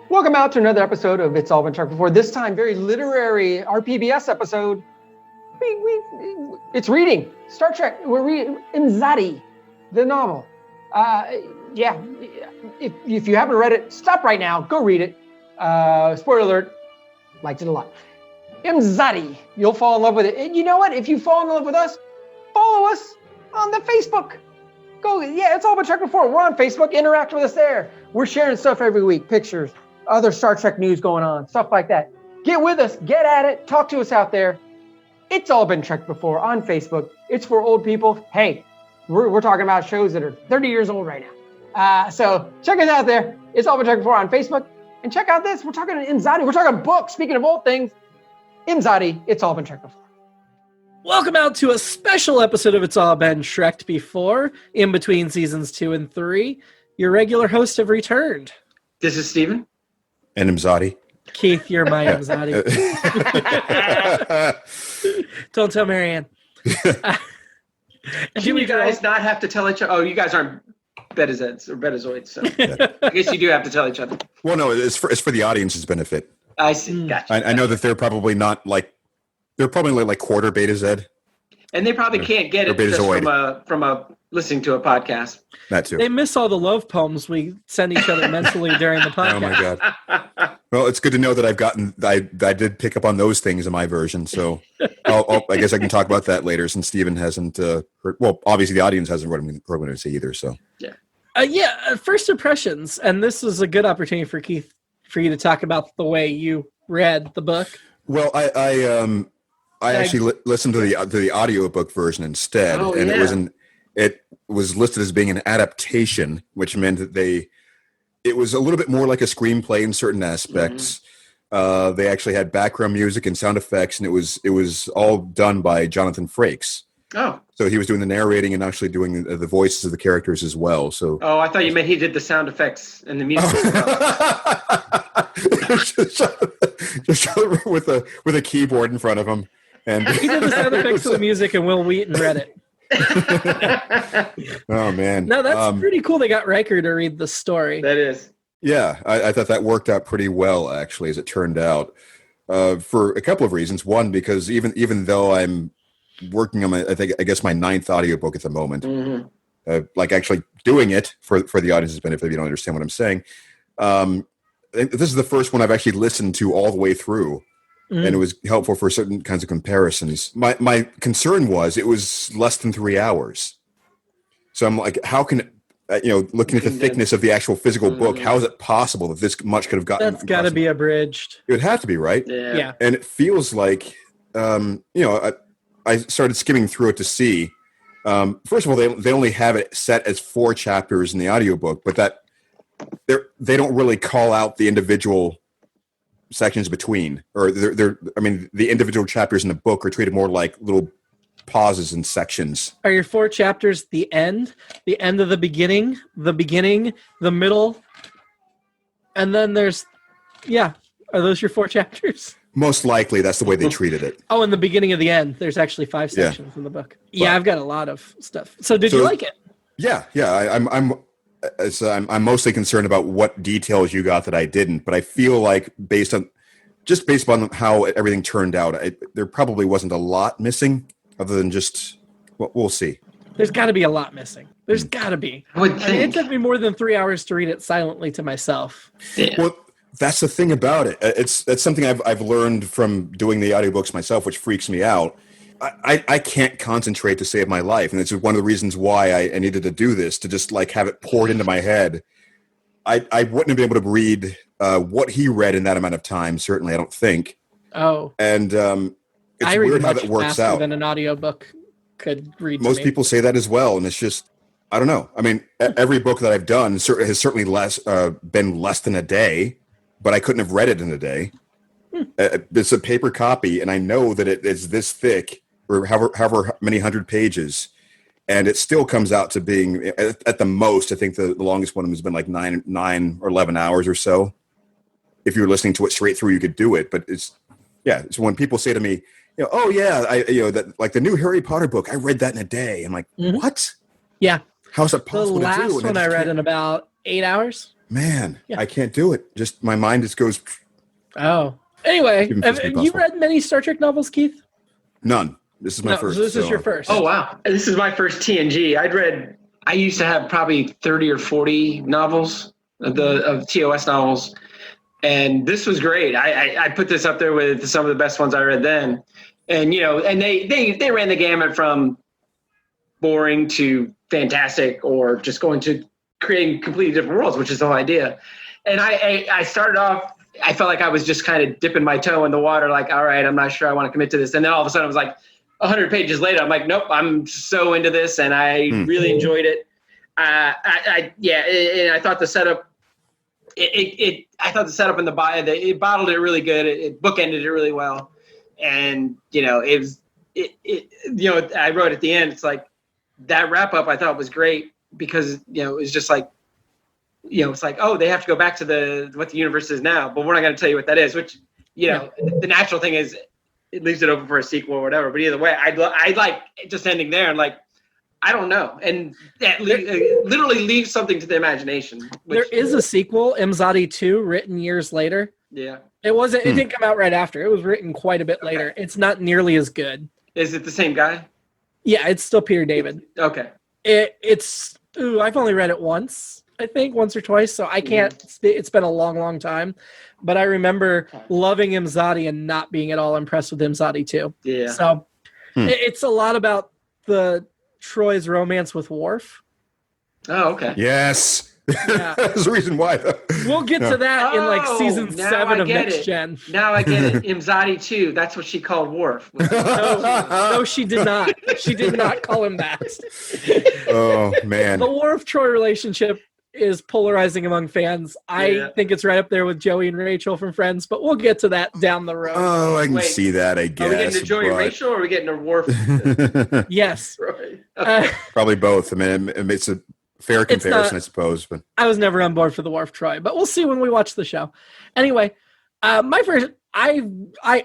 Welcome out to another episode of It's All Been Trucked Before. This time, very literary RPBS episode. It's reading Star Trek. We're reading Imzadi, the novel. If you haven't read it, stop right now. Go read it. Spoiler alert, liked it a lot. Imzadi, you'll fall in love with it. And you know what? If you fall in love with us, follow us on the Facebook. It's All Been Trucked Before. We're on Facebook. Interact with us there. We're sharing stuff every week, pictures, other Star Trek news going on, stuff like that. Get with us. Get at it. Talk to us out there. It's All Been Trucked Before on Facebook. It's for old people. Hey, we're talking about shows that are 30 years old right now. So check us out there. It's All Been Trucked Before on Facebook. And check out this. We're talking Imzadi. We're talking books. Speaking of old things, Imzadi, It's All Been Trucked Before. Welcome out to a special episode of It's All Been Shrek'd Before, in between seasons 2 and 3. Your regular hosts have returned. This is Steven. And Imzadi. Keith, you're my Imzadi. Don't tell Marianne. Do you guys not have to tell each other? Oh, you guys aren't Betazoids or Betazoids, so I guess you do have to tell each other. Well, no, it's for the audience's benefit. I see. Gotcha. I know that they're probably not they're probably like quarter Beta Z. And they probably can't get it just from listening to a podcast. That too. They miss all the love poems we send each other mentally during the podcast. Oh my God. Well, it's good to know that I did pick up on those things in my version. So I guess I can talk about that later since Steven hasn't heard. Well, obviously the audience hasn't heard what I'm going to say either. So first impressions. And this is a good opportunity for Keith, for you to talk about the way you read the book. Well, I actually listened to the audiobook version instead, it was listed as being an adaptation, which meant that it was a little bit more like a screenplay in certain aspects. Mm-hmm. They actually had background music and sound effects, and it was all done by Jonathan Frakes. Oh, so he was doing the narrating and actually doing the voices of the characters as well. So, I thought you meant he did the sound effects and the music. just with a keyboard in front of him. And he did the sound effects to the music, and Will Wheaton read it. Oh man! No, that's pretty cool. They got Riker to read the story. That is. Yeah, I thought that worked out pretty well, actually, as it turned out, for a couple of reasons. One, because even though I'm working on I guess my 9th audiobook at the moment, mm-hmm. Actually doing it for the audience's benefit, if you don't understand what I'm saying. This is the first one I've actually listened to all the way through. Mm-hmm. And it was helpful for certain kinds of comparisons. My concern was it was less than 3 hours. So I'm like, how can looking at the thickness of the actual physical book, how is it possible that this much could have gotten? That's got to be abridged. It would have to be, right? Yeah. And it feels like, I started skimming through it to see. First of all, they only have it set as 4 chapters in the audiobook, but that they don't really call out the individual sections between, or the individual chapters in the book are treated more like little pauses and sections. Are your 4 chapters the end of the beginning, the middle, and then there's, are those your 4 chapters? Most likely that's the way they treated it. Oh, in the beginning of the end, there's actually 5 sections in the book. I've got a lot of stuff. So did you like it? Yeah. I'm mostly concerned about what details you got that I didn't, but I feel like based on how everything turned out, there probably wasn't a lot missing other than just, we'll see. There's got to be a lot missing. There's got to be. It took me more than 3 hours to read it silently to myself. Yeah. Well, that's the thing about it. That's something I've learned from doing the audiobooks myself, which freaks me out. I can't concentrate to save my life, and it's one of the reasons why I needed to do this, to just have it poured into my head. I wouldn't have been able to read what he read in that amount of time, certainly, I don't think. Oh. And it's weird how that works out. Than an audiobook could read. Most people say that as well, and it's just, I don't know. I mean, every book that I've done has certainly been less than a day, but I couldn't have read it in a day. It's a paper copy, and I know that it is this thick, or however many 100 pages, and it still comes out to being, at the most, I think the longest one has been like 9 or 11 hours or so. If you were listening to it straight through, you could do it. But it's when people say to me, that like the new Harry Potter book, I read that in a day. I'm like, what? Yeah. How's it possible the to do? last one I read in about 8 hours. Man, Yeah. I can't do it. Just my mind just goes Oh. Anyway, Even have Physically you Possible. read many Star Trek novels, Keith? none. This is my No, first. so this is so- your first. Oh wow, this is my first TNG. I used to have probably 30 or 40 novels of TOS novels, and this was great. I put this up there with some of the best ones I read then, and and they ran the gamut from boring to fantastic, or just going to creating completely different worlds, which is the whole idea. And I started off, I felt like I was just kind of dipping my toe in the water, like, all right, I'm not sure I want to commit to this. And then all of a sudden I was like 100 pages later, I'm like, nope, I'm so into this, and I really enjoyed it. And I thought the setup, I thought the setup in the bio, it bottled it really good. It bookended it really well. And, it was, I wrote at the end, it's like that wrap up I thought was great because, it was just like, it's like, oh, they have to go back to what the universe is now, but we're not going to tell you what that is, which, the natural thing is it leaves it open for a sequel or whatever. But either way, I'd like just ending there and like, I don't know. And that literally leaves something to the imagination. There is a sequel, Imzadi 2, written years later. Yeah. It didn't come out right after. It was written quite a bit later. It's not nearly as good. Is it the same guy? Yeah, it's still Peter David. Okay. I've only read it once, I think, once or twice, so I can't, it's been a long, long time. But I remember loving Imzadi and not being at all impressed with Imzadi 2. Yeah. So it's a lot about Troy's romance with Worf. Oh, okay. Yes. Yeah. That's the reason why. We'll get to that in like season now 7 I of get Next it. Gen. Now I get it. Imzadi 2. That's what she called Worf. No, she did not. She did not call him that. Oh man. The Worf-Troy relationship is polarizing among fans. I think it's right up there with Joey and Rachel from Friends, but we'll get to that down the road. Oh, I can Wait, see that. I guess. Are we getting to Joey but- Rachel, or are we getting to Worf? Yes. Right. Probably both. I mean, it's a fair comparison, I suppose. But I was never on board for the Worf-Troy, but we'll see when we watch the show. Anyway, I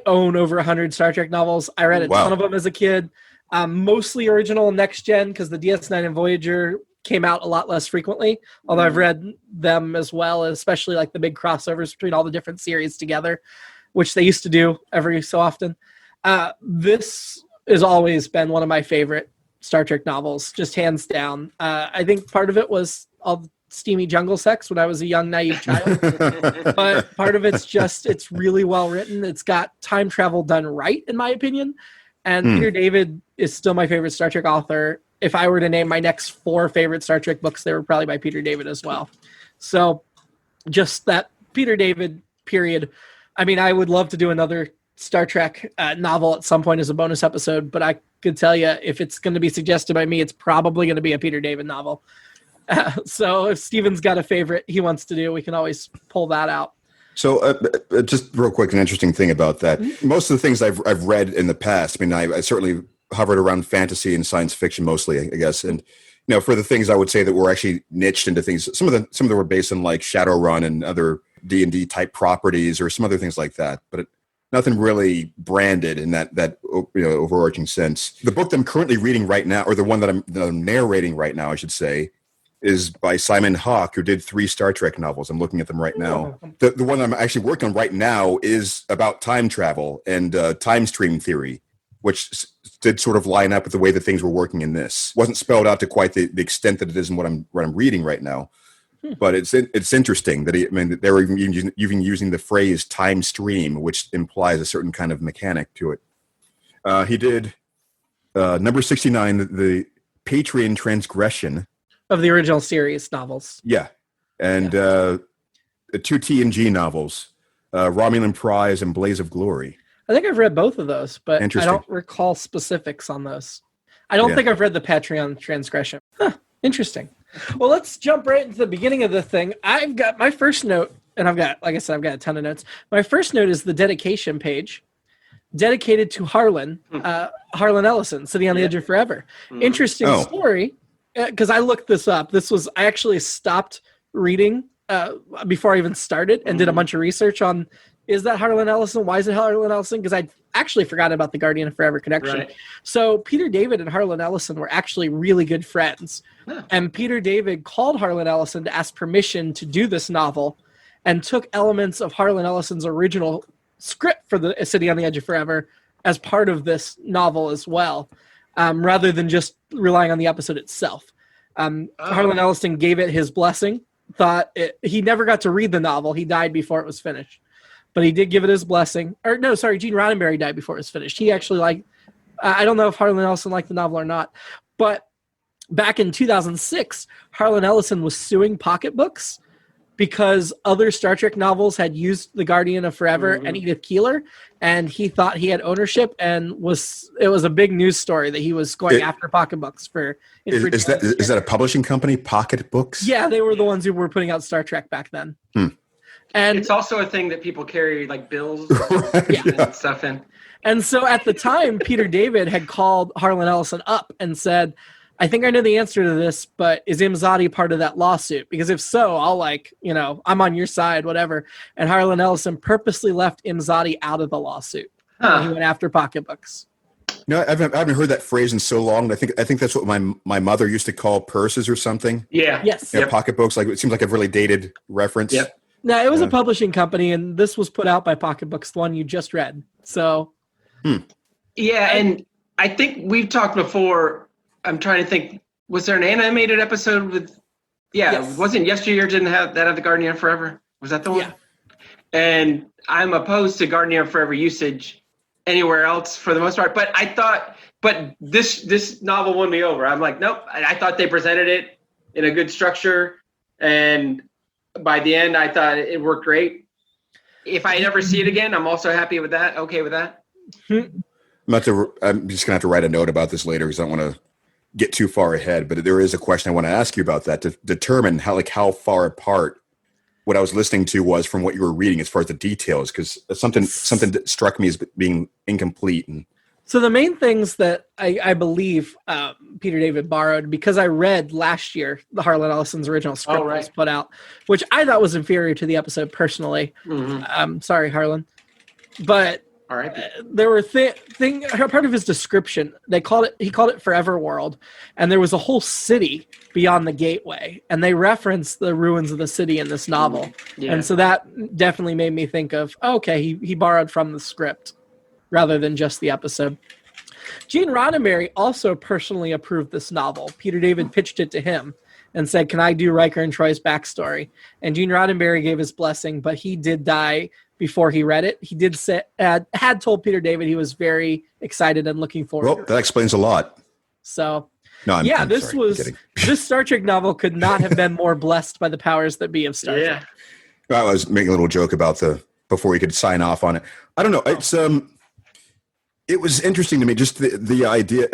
own over 100 Star Trek novels. I read a ton of them as a kid, mostly original Next Gen because the DS9 and Voyager came out a lot less frequently, although I've read them as well, especially like the big crossovers between all the different series together, which they used to do every so often. This has always been one of my favorite Star Trek novels, just hands down. I think part of it was all the steamy jungle sex when I was a young, naive child. But part of it's really well written. It's got time travel done right, in my opinion. And Peter David is still my favorite Star Trek author. If I were to name my next 4 favorite Star Trek books, they were probably by Peter David as well. So just that Peter David period. I mean, I would love to do another Star Trek novel at some point as a bonus episode, but I could tell you if it's going to be suggested by me, it's probably going to be a Peter David novel. So if Steven's got a favorite he wants to do, we can always pull that out. So just real quick, an interesting thing about that. Most of the things I've read in the past, I mean, I certainly hovered around fantasy and science fiction mostly, I guess. And, for the things I would say that were actually niched into things, some of them were based on like Shadowrun and other D&D type properties or some other things like that. But nothing really branded in that overarching sense. The book that I'm currently reading right now, or the one that I'm narrating right now, I should say, is by Simon Hawke, who did 3 Star Trek novels. I'm looking at them right now. The one I'm actually working on right now is about time travel and time stream theory, which did sort of line up with the way that things were working in this. Wasn't spelled out to quite the extent that it is in what I'm reading right now. But it's interesting that they were even using the phrase time stream, which implies a certain kind of mechanic to it. He did number 69, the Patreon transgression Of the original series novels. Yeah. And 2 TNG novels, Romulan Prize and Blaze of Glory. I think I've read both of those, but I Interesting. don't recall specifics on those. I don't think I've read the Patreon transgression. Huh, interesting. Well, let's jump right into the beginning of the thing. I've got my first note, and I've got a ton of notes. My first note is the dedication page, dedicated to Harlan Ellison, Sitting on the Edge of Forever. Interesting story, because I looked this up. I actually stopped reading before I even started and did a bunch of research on is that Harlan Ellison? Why is it Harlan Ellison? Because I'd actually forgotten about the Guardian of Forever connection. Right. So Peter David and Harlan Ellison were actually really good friends. Huh. And Peter David called Harlan Ellison to ask permission to do this novel and took elements of Harlan Ellison's original script for the City on the Edge of Forever as part of this novel as well, rather than just relying on the episode itself. Harlan Ellison gave it his blessing, he never got to read the novel. He died before it was finished. But he did give it his blessing. Or no, sorry, Gene Roddenberry died before it was finished. He actually I don't know if Harlan Ellison liked the novel or not, but back in 2006, Harlan Ellison was suing Pocket Books because other Star Trek novels had used The Guardian of Forever and Edith Keeler, and he thought he had ownership, and it was a big news story that he was going after Pocket Books for infringement. Is that a publishing company, Pocket Books? Yeah, they were the ones who were putting out Star Trek back then. And it's also a thing that people carry like bills and stuff in. And so at the time, Peter David had called Harlan Ellison up and said, I think I know the answer to this, but is Imzadi part of that lawsuit? Because if so, I'll I'm on your side, whatever. And Harlan Ellison purposely left Imzadi out of the lawsuit. He went after Pocket Books. No, I haven't heard that phrase in so long. I think that's what my mother used to call purses or something. Yeah. Yes. Yeah, Pocket Books. It seems like a really dated reference. Yep. No, it was a publishing company, and this was put out by Pocket Books, the one you just read. So. Yeah, and I think we've talked before. I'm trying to think. Was there an animated episode with? Yeah, yes. Wasn't Yesteryear didn't have The Guardian of Forever? Was that the one? Yeah. And I'm opposed to Guardian of Forever usage anywhere else for the most part. But I thought, this novel won me over. I'm like, nope. I thought they presented it in a good structure, and by the end, I thought it worked great. If I never see it again, I'm also happy with that. Okay with that. I'm just going to have to write a note about this later because I don't want to get too far ahead. But there is a question I want to ask you about that to determine how far apart what I was listening to was from what you were reading as far as the details, because something that struck me as being incomplete. And so the main things that I believe Peter David borrowed, because I read last year the Harlan Ellison's original script was put out, which I thought was inferior to the episode personally. Sorry, Harlan. But there were part of his description. He called it Forever World, and there was a whole city beyond the gateway, and they referenced the ruins of the city in this novel. And so that definitely made me think of, he borrowed from the script rather than just the episode. Gene Roddenberry also personally approved this novel. Peter David pitched it to him and said, can I do Riker and Troi's backstory? And Gene Roddenberry gave his blessing, but he did die before he read it. He did say, had told Peter David he was very excited and looking forward to it. Well, that explains a lot. So, I'm sorry, this Star Trek novel could not have been more blessed by the powers that be of Star Trek. I was making a little joke about before he could sign off on it. I don't know. It's it was interesting to me, just the idea.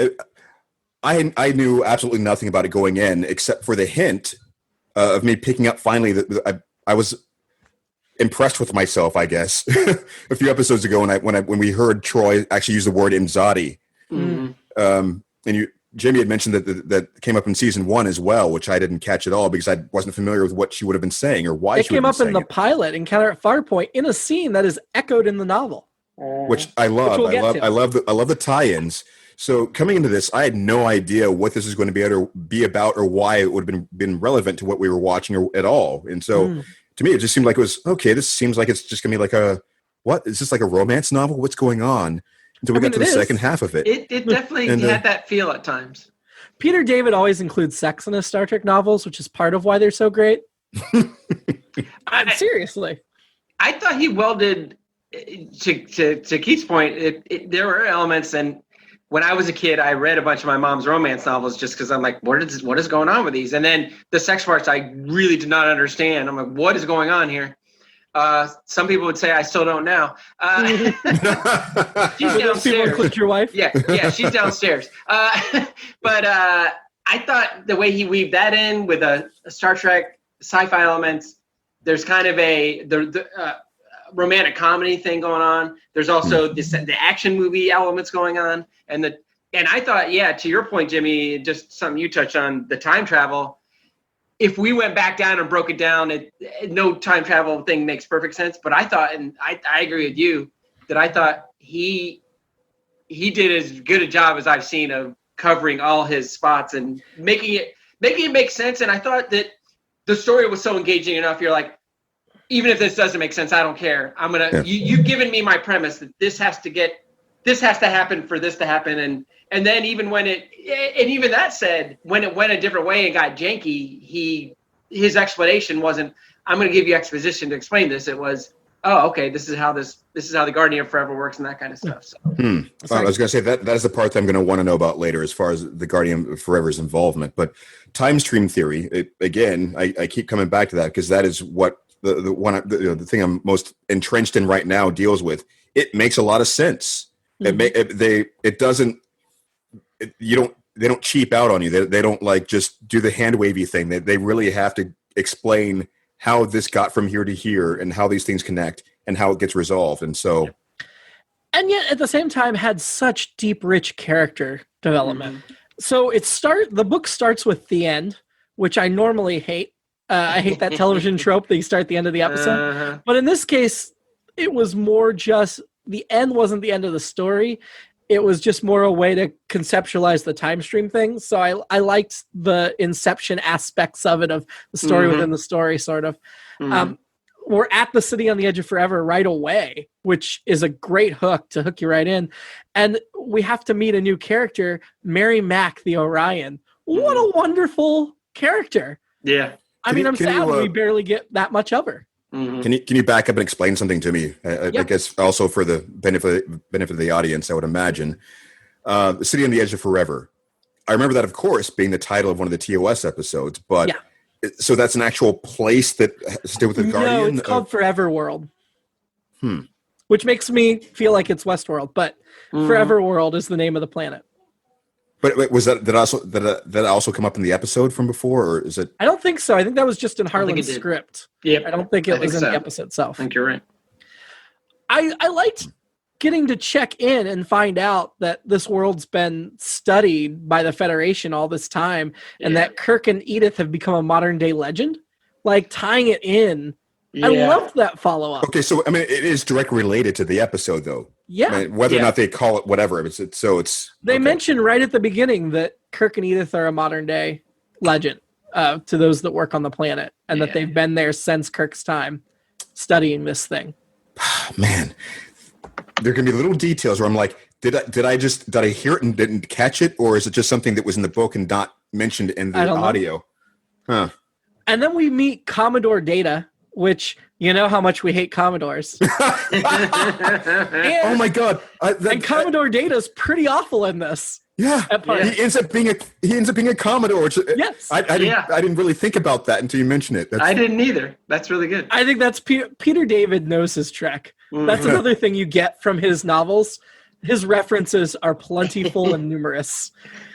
I knew absolutely nothing about it going in, except for the hint of me picking up finally that I was impressed with myself, I guess, a few episodes ago when we heard Troi actually use the word Imzadi. And Jimmy had mentioned that came up in season 1 as well, which I didn't catch at all because I wasn't familiar with what she would have been saying or why she would have been saying it. It came up in the pilot, Encounter at Farpoint, in a scene that is echoed in the novel. Which I love. I love the tie-ins. So coming into this, I had no idea what this was going to be about or why it would have been relevant to what we were watching or at all. And so to me, it just seemed like it was, okay, this seems like it's just going to be what? Is this like a romance novel? What's going on? Until we got to the second half of it. It definitely had that feel at times. Peter David always includes sex in his Star Trek novels, which is part of why they're so great. Seriously. I thought he did, to Keith's point, there were elements, and when I was a kid, I read a bunch of my mom's romance novels just because I'm like, what is going on with these? And then the sex parts I really did not understand. I'm like, what is going on here? Some people would say I still don't now. She's downstairs. People include your wife? Yeah, she's downstairs. But I thought the way he weaved that in with a Star Trek sci-fi elements, there's kind of the romantic comedy thing going on. There's also the action movie elements going on, and I thought, to your point, Jimmy, just something you touched on, the time travel. if we went back down and broke it down, no time travel thing makes perfect sense. But I thought, and I agree with you, that I thought he did as good a job as I've seen of covering all his spots and making it make sense. And I thought that the story was so engaging enough. You're like, even if this doesn't make sense, I don't care. I'm gonna you've given me my premise that this has to happen for this to happen, and then even when even that said, when it went a different way and got janky, his explanation wasn't, I'm going to give you exposition to explain this. It was, oh, okay, this is how the Guardian of Forever works and that kind of stuff. So. I was going to say that is the part that I'm going to want to know about later as far as the Guardian of Forever's involvement. But time stream theory, I keep coming back to that because that is what the thing I'm most entrenched in right now deals with. It makes a lot of sense. Mm-hmm. They don't cheap out on you. They don't like just do the hand wavy thing. They really have to explain how this got from here to here and how these things connect and how it gets resolved. And so, and yet at the same time had such deep, rich character development. Mm-hmm. So the book starts with the end, which I normally hate. I hate that television trope that you start at the end of the episode. Uh-huh. But in this case, it was more just the end wasn't the end of the story. It was just more a way to conceptualize the time stream thing. So I liked the inception aspects of it, of the story within the story, sort of. Mm-hmm. We're at the city on the edge of forever right away, which is a great hook to hook you right in. And we have to meet a new character, Mary Mack, the Orion. What a wonderful character. Yeah. I'm sad we barely get that much of her. Mm-hmm. Can you back up and explain something to me? I guess also for the benefit of the audience, I would imagine. The City on the Edge of Forever. I remember that, of course, being the title of one of the TOS episodes. But so that's an actual place that has to do with the Guardian? No, it's called Forever World. Which makes me feel like it's Westworld, but Forever World is the name of the planet. But was that also come up in the episode from before, or is it? I don't think so. I think that was just in Harlan's script. Yeah, I don't think it was in the episode itself. I think you're right. I liked getting to check in and find out that this world's been studied by the Federation all this time, and that Kirk and Edith have become a modern day legend. Like tying it in. Yeah. I loved that follow up. Okay, so it is directly related to the episode, though. Yeah. Whether or not they call it whatever, They mention right at the beginning that Kirk and Edith are a modern day legend to those that work on the planet, and that they've been there since Kirk's time studying this thing. Man, there can be little details where I'm like, did I hear it and didn't catch it, or is it just something that was in the book and not mentioned in the audio? Huh. And then we meet Commodore Data, which you know how much we hate Commodores. Oh my God! And Commodore Data's pretty awful in this. Yeah, he ends up being a Commodore. Which, yes, I didn't really think about that until you mentioned it. I didn't either. That's really good. I think that's Peter David knows his Trek. Mm-hmm. That's another thing you get from his novels. His references are plentiful and numerous.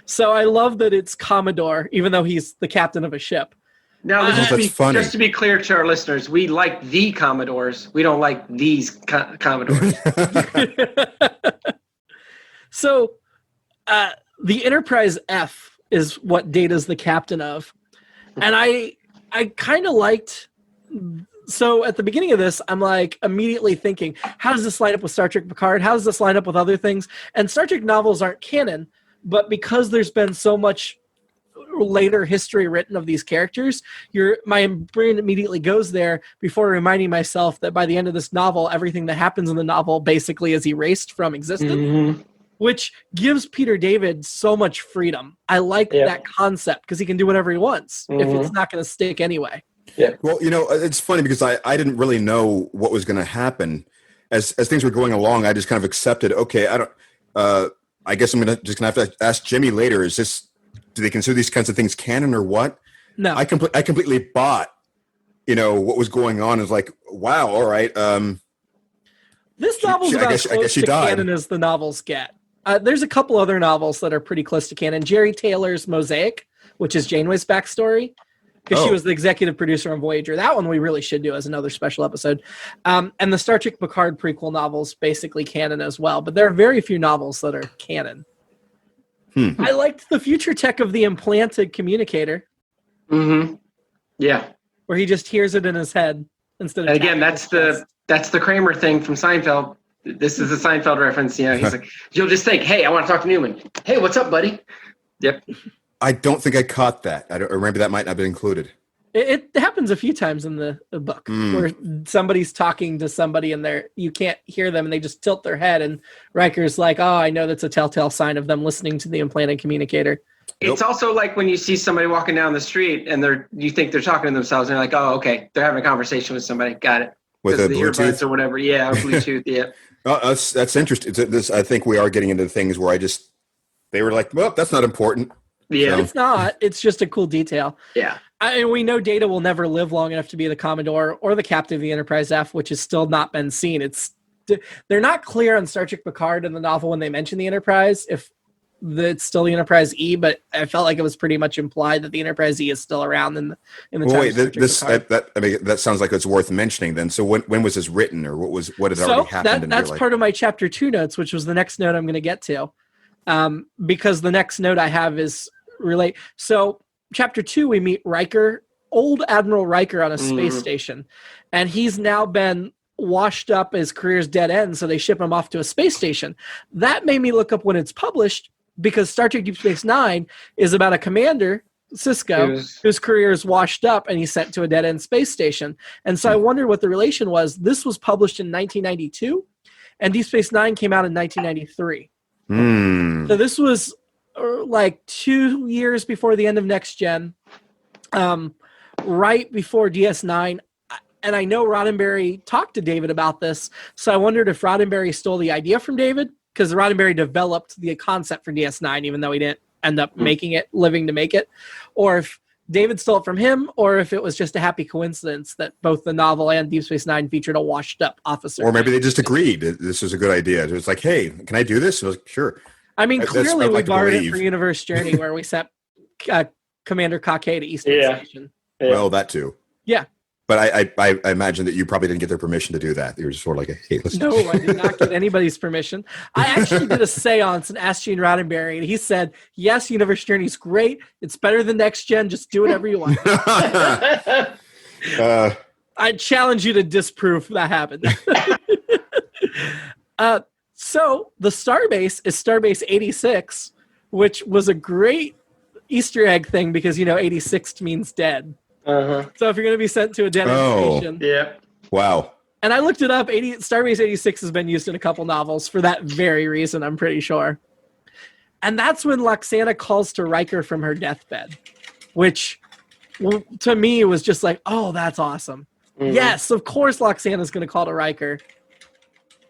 So I love that it's Commodore, even though he's the captain of a ship. Now, just to be clear to our listeners, we like the Commodores. We don't like these Commodores. So, the Enterprise F is what Data's the captain of. And I kind of liked... So, at the beginning of this, I'm like immediately thinking, how does this line up with Star Trek Picard? How does this line up with other things? And Star Trek novels aren't canon, but because there's been so much later history written of these characters, my brain immediately goes there before reminding myself that by the end of this novel, everything that happens in the novel basically is erased from existence, which gives Peter David so much freedom. I like that concept because he can do whatever he wants if it's not going to stick anyway. Yeah. Well, it's funny because I didn't really know what was going to happen as things were going along. I just kind of accepted, okay, I guess I'm just going to have to ask Jimmy later, do they consider these kinds of things canon or what? No. I completely bought, what was going on. Is like, wow, all right. This novel's about as close to canon as the novels get. There's a couple other novels that are pretty close to canon. Jerry Taylor's Mosaic, which is Janeway's backstory, because she was the executive producer on Voyager. That one we really should do as another special episode. And the Star Trek Picard prequel novels, basically canon as well. But there are very few novels that are canon. I liked the future tech of the implanted communicator. Mm-hmm. Yeah. Where he just hears it in his head instead of. And again, that's the Kramer thing from Seinfeld. This is a Seinfeld reference. You know, he's like, you'll just think, hey, I want to talk to Newman. Hey, what's up, buddy? Yep. I don't think I caught that. I remember that might not have been included. It happens a few times in the book where somebody's talking to somebody and you can't hear them and they just tilt their head, and Riker's like, oh, I know that's a telltale sign of them listening to the implanted communicator. It's also like when you see somebody walking down the street and you think they're talking to themselves and you're like, oh, okay, they're having a conversation with somebody. Got it. With a the Bluetooth earbuds or whatever. Yeah, or Bluetooth. Yeah. That's interesting. I think we are getting into things where they were like, well, that's not important. Yeah. It's not. It's just a cool detail. Yeah. We know Data will never live long enough to be the Commodore or the captain of the Enterprise F, which has still not been seen. They're not clear on Star Trek Picard in the novel when they mention the Enterprise, if it's still the Enterprise E, but I felt like it was pretty much implied that the Enterprise E is still around in the time. Wait, that sounds like it's worth mentioning then. So when was this written, or what had already happened? That's part of my chapter 2 notes, which was the next note I'm going to get to, because the next note I have is relate. So chapter 2, we meet Riker, old Admiral Riker, on a space station, and he's now been washed up. His career's dead end, so they ship him off to a space station. That made me look up when it's published, because Star Trek Deep Space Nine is about a commander, Cisco, whose career is washed up and he's sent to a dead end space station. And so I wondered what the relation was. This was published in 1992, and Deep Space Nine came out in 1993. So this was like 2 years before the end of Next Gen, right before DS9. And I know Roddenberry talked to David about this, so I wondered if Roddenberry stole the idea from David, because Roddenberry developed the concept for DS9, even though he didn't end up living to make it, or if David stole it from him, or if it was just a happy coincidence that both the novel and Deep Space Nine featured a washed-up officer. Or maybe they just agreed this is a good idea. It was like, hey, can I do this? I was like, sure. I mean, clearly we borrowed it for Universe Journey, where we sent Commander Kake to Eastern Station. Yeah. Well, that too. Yeah. But I imagine that you probably didn't get their permission to do that. You were just sort of like, hey, listen. No, I did not get anybody's permission. I actually did a seance and asked Gene Roddenberry, and he said, yes, Universe Journey's great. It's better than Next Gen. Just do whatever you want. I challenge you to disprove that happened. So the starbase is Starbase 86, which was a great Easter egg thing because, 86 means dead. So if you're going to be sent to a dead end station. Yeah. Wow. And I looked it up. Starbase 86 has been used in a couple novels for that very reason, I'm pretty sure. And that's when Loxana calls to Riker from her deathbed, which to me was just like, oh, that's awesome. Yes, of course Loxana's going to call to Riker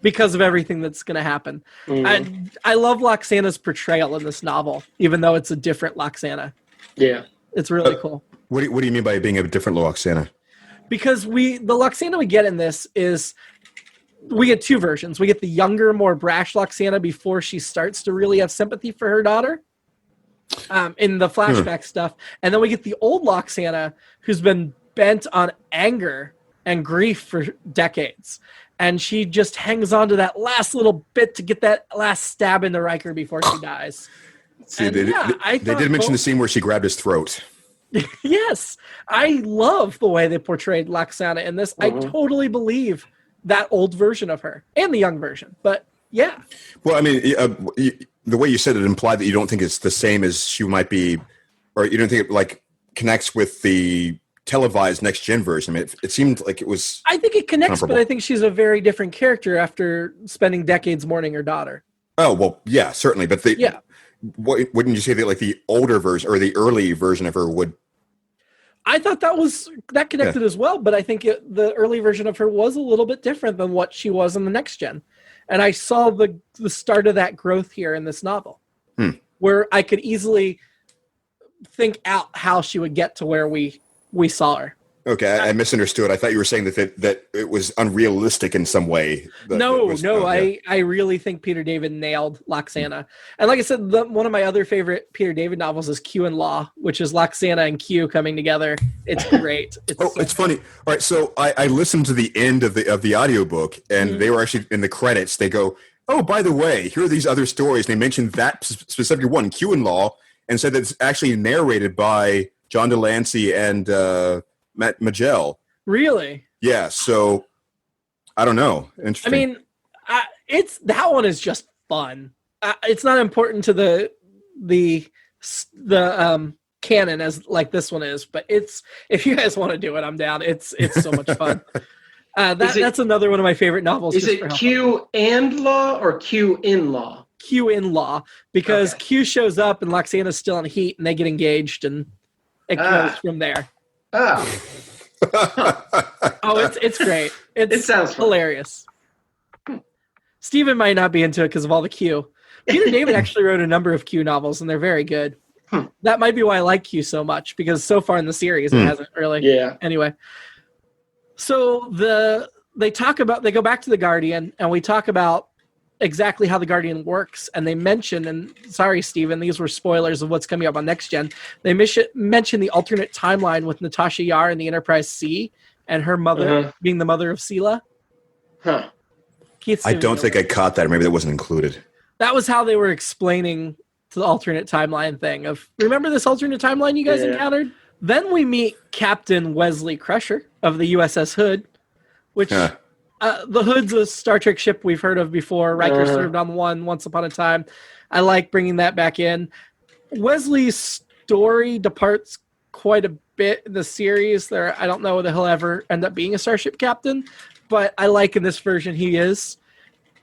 because of everything that's going to happen. I love Loxana's portrayal in this novel, even though it's a different Loxana. Yeah. It's really cool. What do you mean by being a different Loxana? Because the Loxana we get in this is, we get two versions. We get the younger, more brash Loxana before she starts to really have sympathy for her daughter in the flashback stuff. And then we get the old Loxana who's been bent on anger and grief for decades. And she just hangs on to that last little bit to get that last stab into Riker before she dies. See, they did mention the scene where she grabbed his throat. Yes, I love the way they portrayed Loxana in this. I totally believe that old version of her and the young version. But yeah. Well, I mean, the way you said it implied that you don't think it's the same as she might be, or you don't think it connects with the televised Next Gen version. I mean, it seemed like it was. I think it connects, but I think she's a very different character after spending decades mourning her daughter. Oh well, yeah, certainly. But wouldn't you say that the older version or the early version of her would? I thought that connected as well, but I think the early version of her was a little bit different than what she was in the Next Gen. And I saw the start of that growth here in this novel, where I could easily think out how she would get to where we saw her. Okay, I misunderstood. I thought you were saying that it was unrealistic in some way. I really think Peter David nailed Loxana. And like I said, one of my other favorite Peter David novels is Q and Law, which is Loxana and Q coming together. It's great. It's funny. All right, so I listened to the end of the audiobook, and they were actually in the credits. They go, oh, by the way, here are these other stories. They mentioned that specific one, Q and Law, and said that it's actually narrated by John Delancey and Magell. Really? Yeah. So I don't know. Interesting. I mean, it's that one is just fun. It's not important to the canon as like this one is, but it's if you guys want to do it, I'm down. It's so much fun. That's another one of my favorite novels. Is it Q and Law or Q in Law? Q in Law, because Q shows up and Loxana's still in heat and they get engaged and it goes from there. Oh, it's great. It sounds hilarious. Steven might not be into it because of all the Q. Peter David actually wrote a number of Q novels and they're very good. That might be why I like Q so much, because so far in the series it hasn't really. Yeah. Anyway, so they go back to the Guardian and we talk about exactly how the Guardian works, and they mention, and sorry Steven, these were spoilers of what's coming up on Next Gen. They mention the alternate timeline with Natasha Yar in the Enterprise C and her mother being the mother of Sela. Huh. I don't think I caught that. Maybe that wasn't included. That was how they were explaining the alternate timeline thing of, remember this alternate timeline you guys encountered? Then we meet Captain Wesley Crusher of the USS Hood, which the Hood's a Star Trek ship we've heard of before. Riker served on one once upon a time. I like bringing that back in. Wesley's story departs quite a bit in the series. I don't know whether he'll ever end up being a starship captain, but I like in this version he is.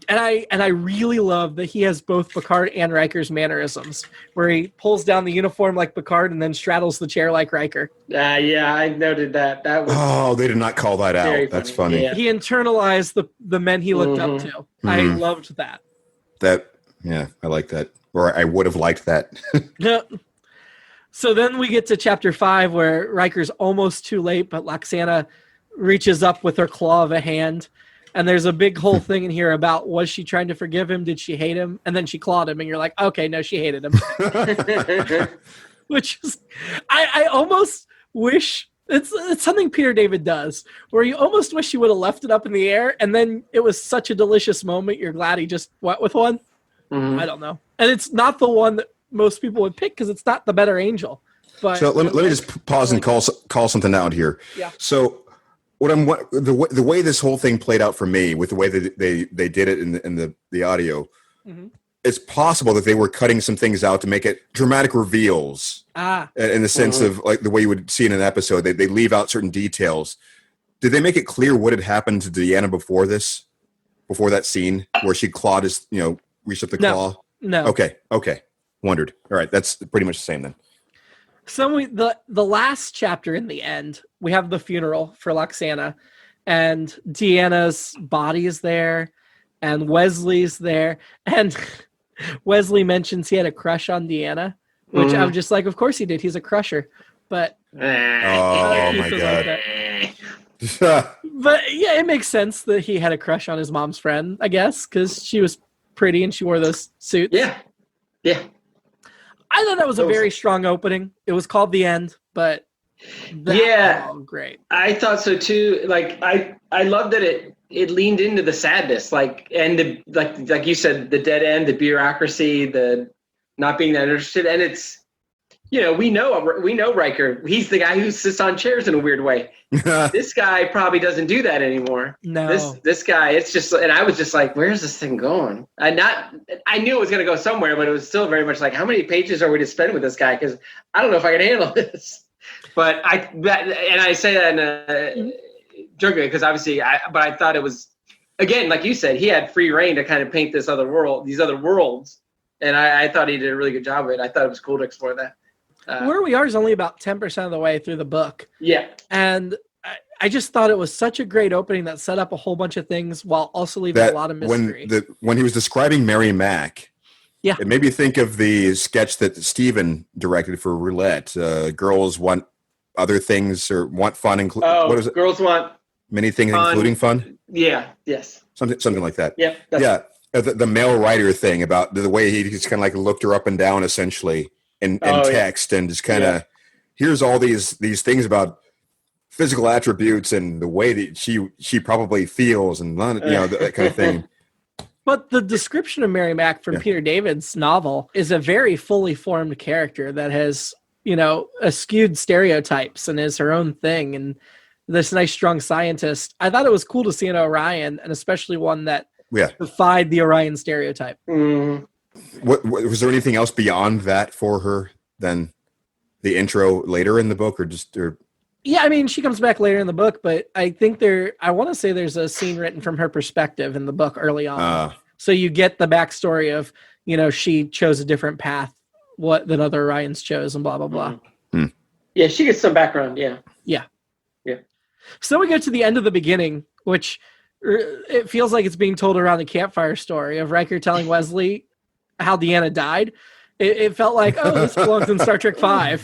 And I really love that he has both Picard and Riker's mannerisms, where he pulls down the uniform like Picard and then straddles the chair like Riker. Yeah, I noted that. They did not call that out. That's funny. Yeah. He internalized the men he looked up to. Mm-hmm. I loved that. I like that. Or I would have liked that. So then we get to chapter 5 where Riker's almost too late, but Loxana reaches up with her claw of a hand. And there's a big whole thing in here about, was she trying to forgive him? Did she hate him? And then she clawed him, and you're like, okay, no, she hated him. Which is, I almost wish, it's something Peter David does, where you almost wish he would have left it up in the air, and then it was such a delicious moment, you're glad he just went with one. I don't know. And it's not the one that most people would pick, because it's not the better angel. But so let me just pause and call something out here. Yeah. So the way this whole thing played out for me, with the way that they did it in the audio, it's possible that they were cutting some things out to make it dramatic reveals. In the sense of like the way you would see in an episode, they leave out certain details. Did they make it clear what had happened to Deanna before that scene where she clawed his, reached up the claw? No. Okay. Wondered. All right, that's pretty much the same then. So the last chapter in the end, we have the funeral for Loxana, and Deanna's body is there, and Wesley's there, and Wesley mentions he had a crush on Deanna, which I'm just like, of course he did. He's a crusher, but oh my god. But yeah, it makes sense that he had a crush on his mom's friend, I guess, because she was pretty and she wore those suits. Yeah. I thought that was a very strong opening. It was called The End, but was great. I thought so too. Like I love that it leaned into the sadness, like you said, the dead end, the bureaucracy, the not being that interested, and it's we know Riker. He's the guy who sits on chairs in a weird way. This guy probably doesn't do that anymore. No, this guy. It's just, and I was just like, where's this thing going? I knew it was going to go somewhere, but it was still very much like, how many pages are we to spend with this guy? Because I don't know if I can handle this. But I say that in joking, because obviously, but I thought it was, again, like you said, he had free reign to kind of paint these other worlds, and I thought he did a really good job of it. I thought it was cool to explore that. Where we are is only about 10% of the way through the book. Yeah. And I just thought it was such a great opening that set up a whole bunch of things while also leaving a lot of mystery. When he was describing Mary Mack, it made me think of the sketch that Steven directed for Roulette. Girls want other things or want fun. What is it? Girls want many things, fun, including fun? Yeah. Yes. Something like that. Yeah. The male writer thing about the way he just kind of like looked her up and down essentially. And text and just kind of here's all these things about physical attributes and the way that she probably feels and that kind of thing. But the description of Mary Mack from Peter David's novel is a very fully formed character that has eschewed stereotypes and is her own thing, and this nice, strong scientist. I thought it was cool to see an Orion, and especially one that defied the Orion stereotype. Mm. What was there anything else beyond that for her than the intro later in the book, or? Yeah, I mean, she comes back later in the book, but I think I want to say there's a scene written from her perspective in the book early on. So you get the backstory of, she chose a different path than other Orions chose, and blah, blah, blah. Mm-hmm. Yeah, she gets some background, yeah. Yeah. So we go to the end of the beginning, which it feels like it's being told around the campfire story of Riker telling Wesley how Deanna died. It felt like, this belongs in Star Trek V.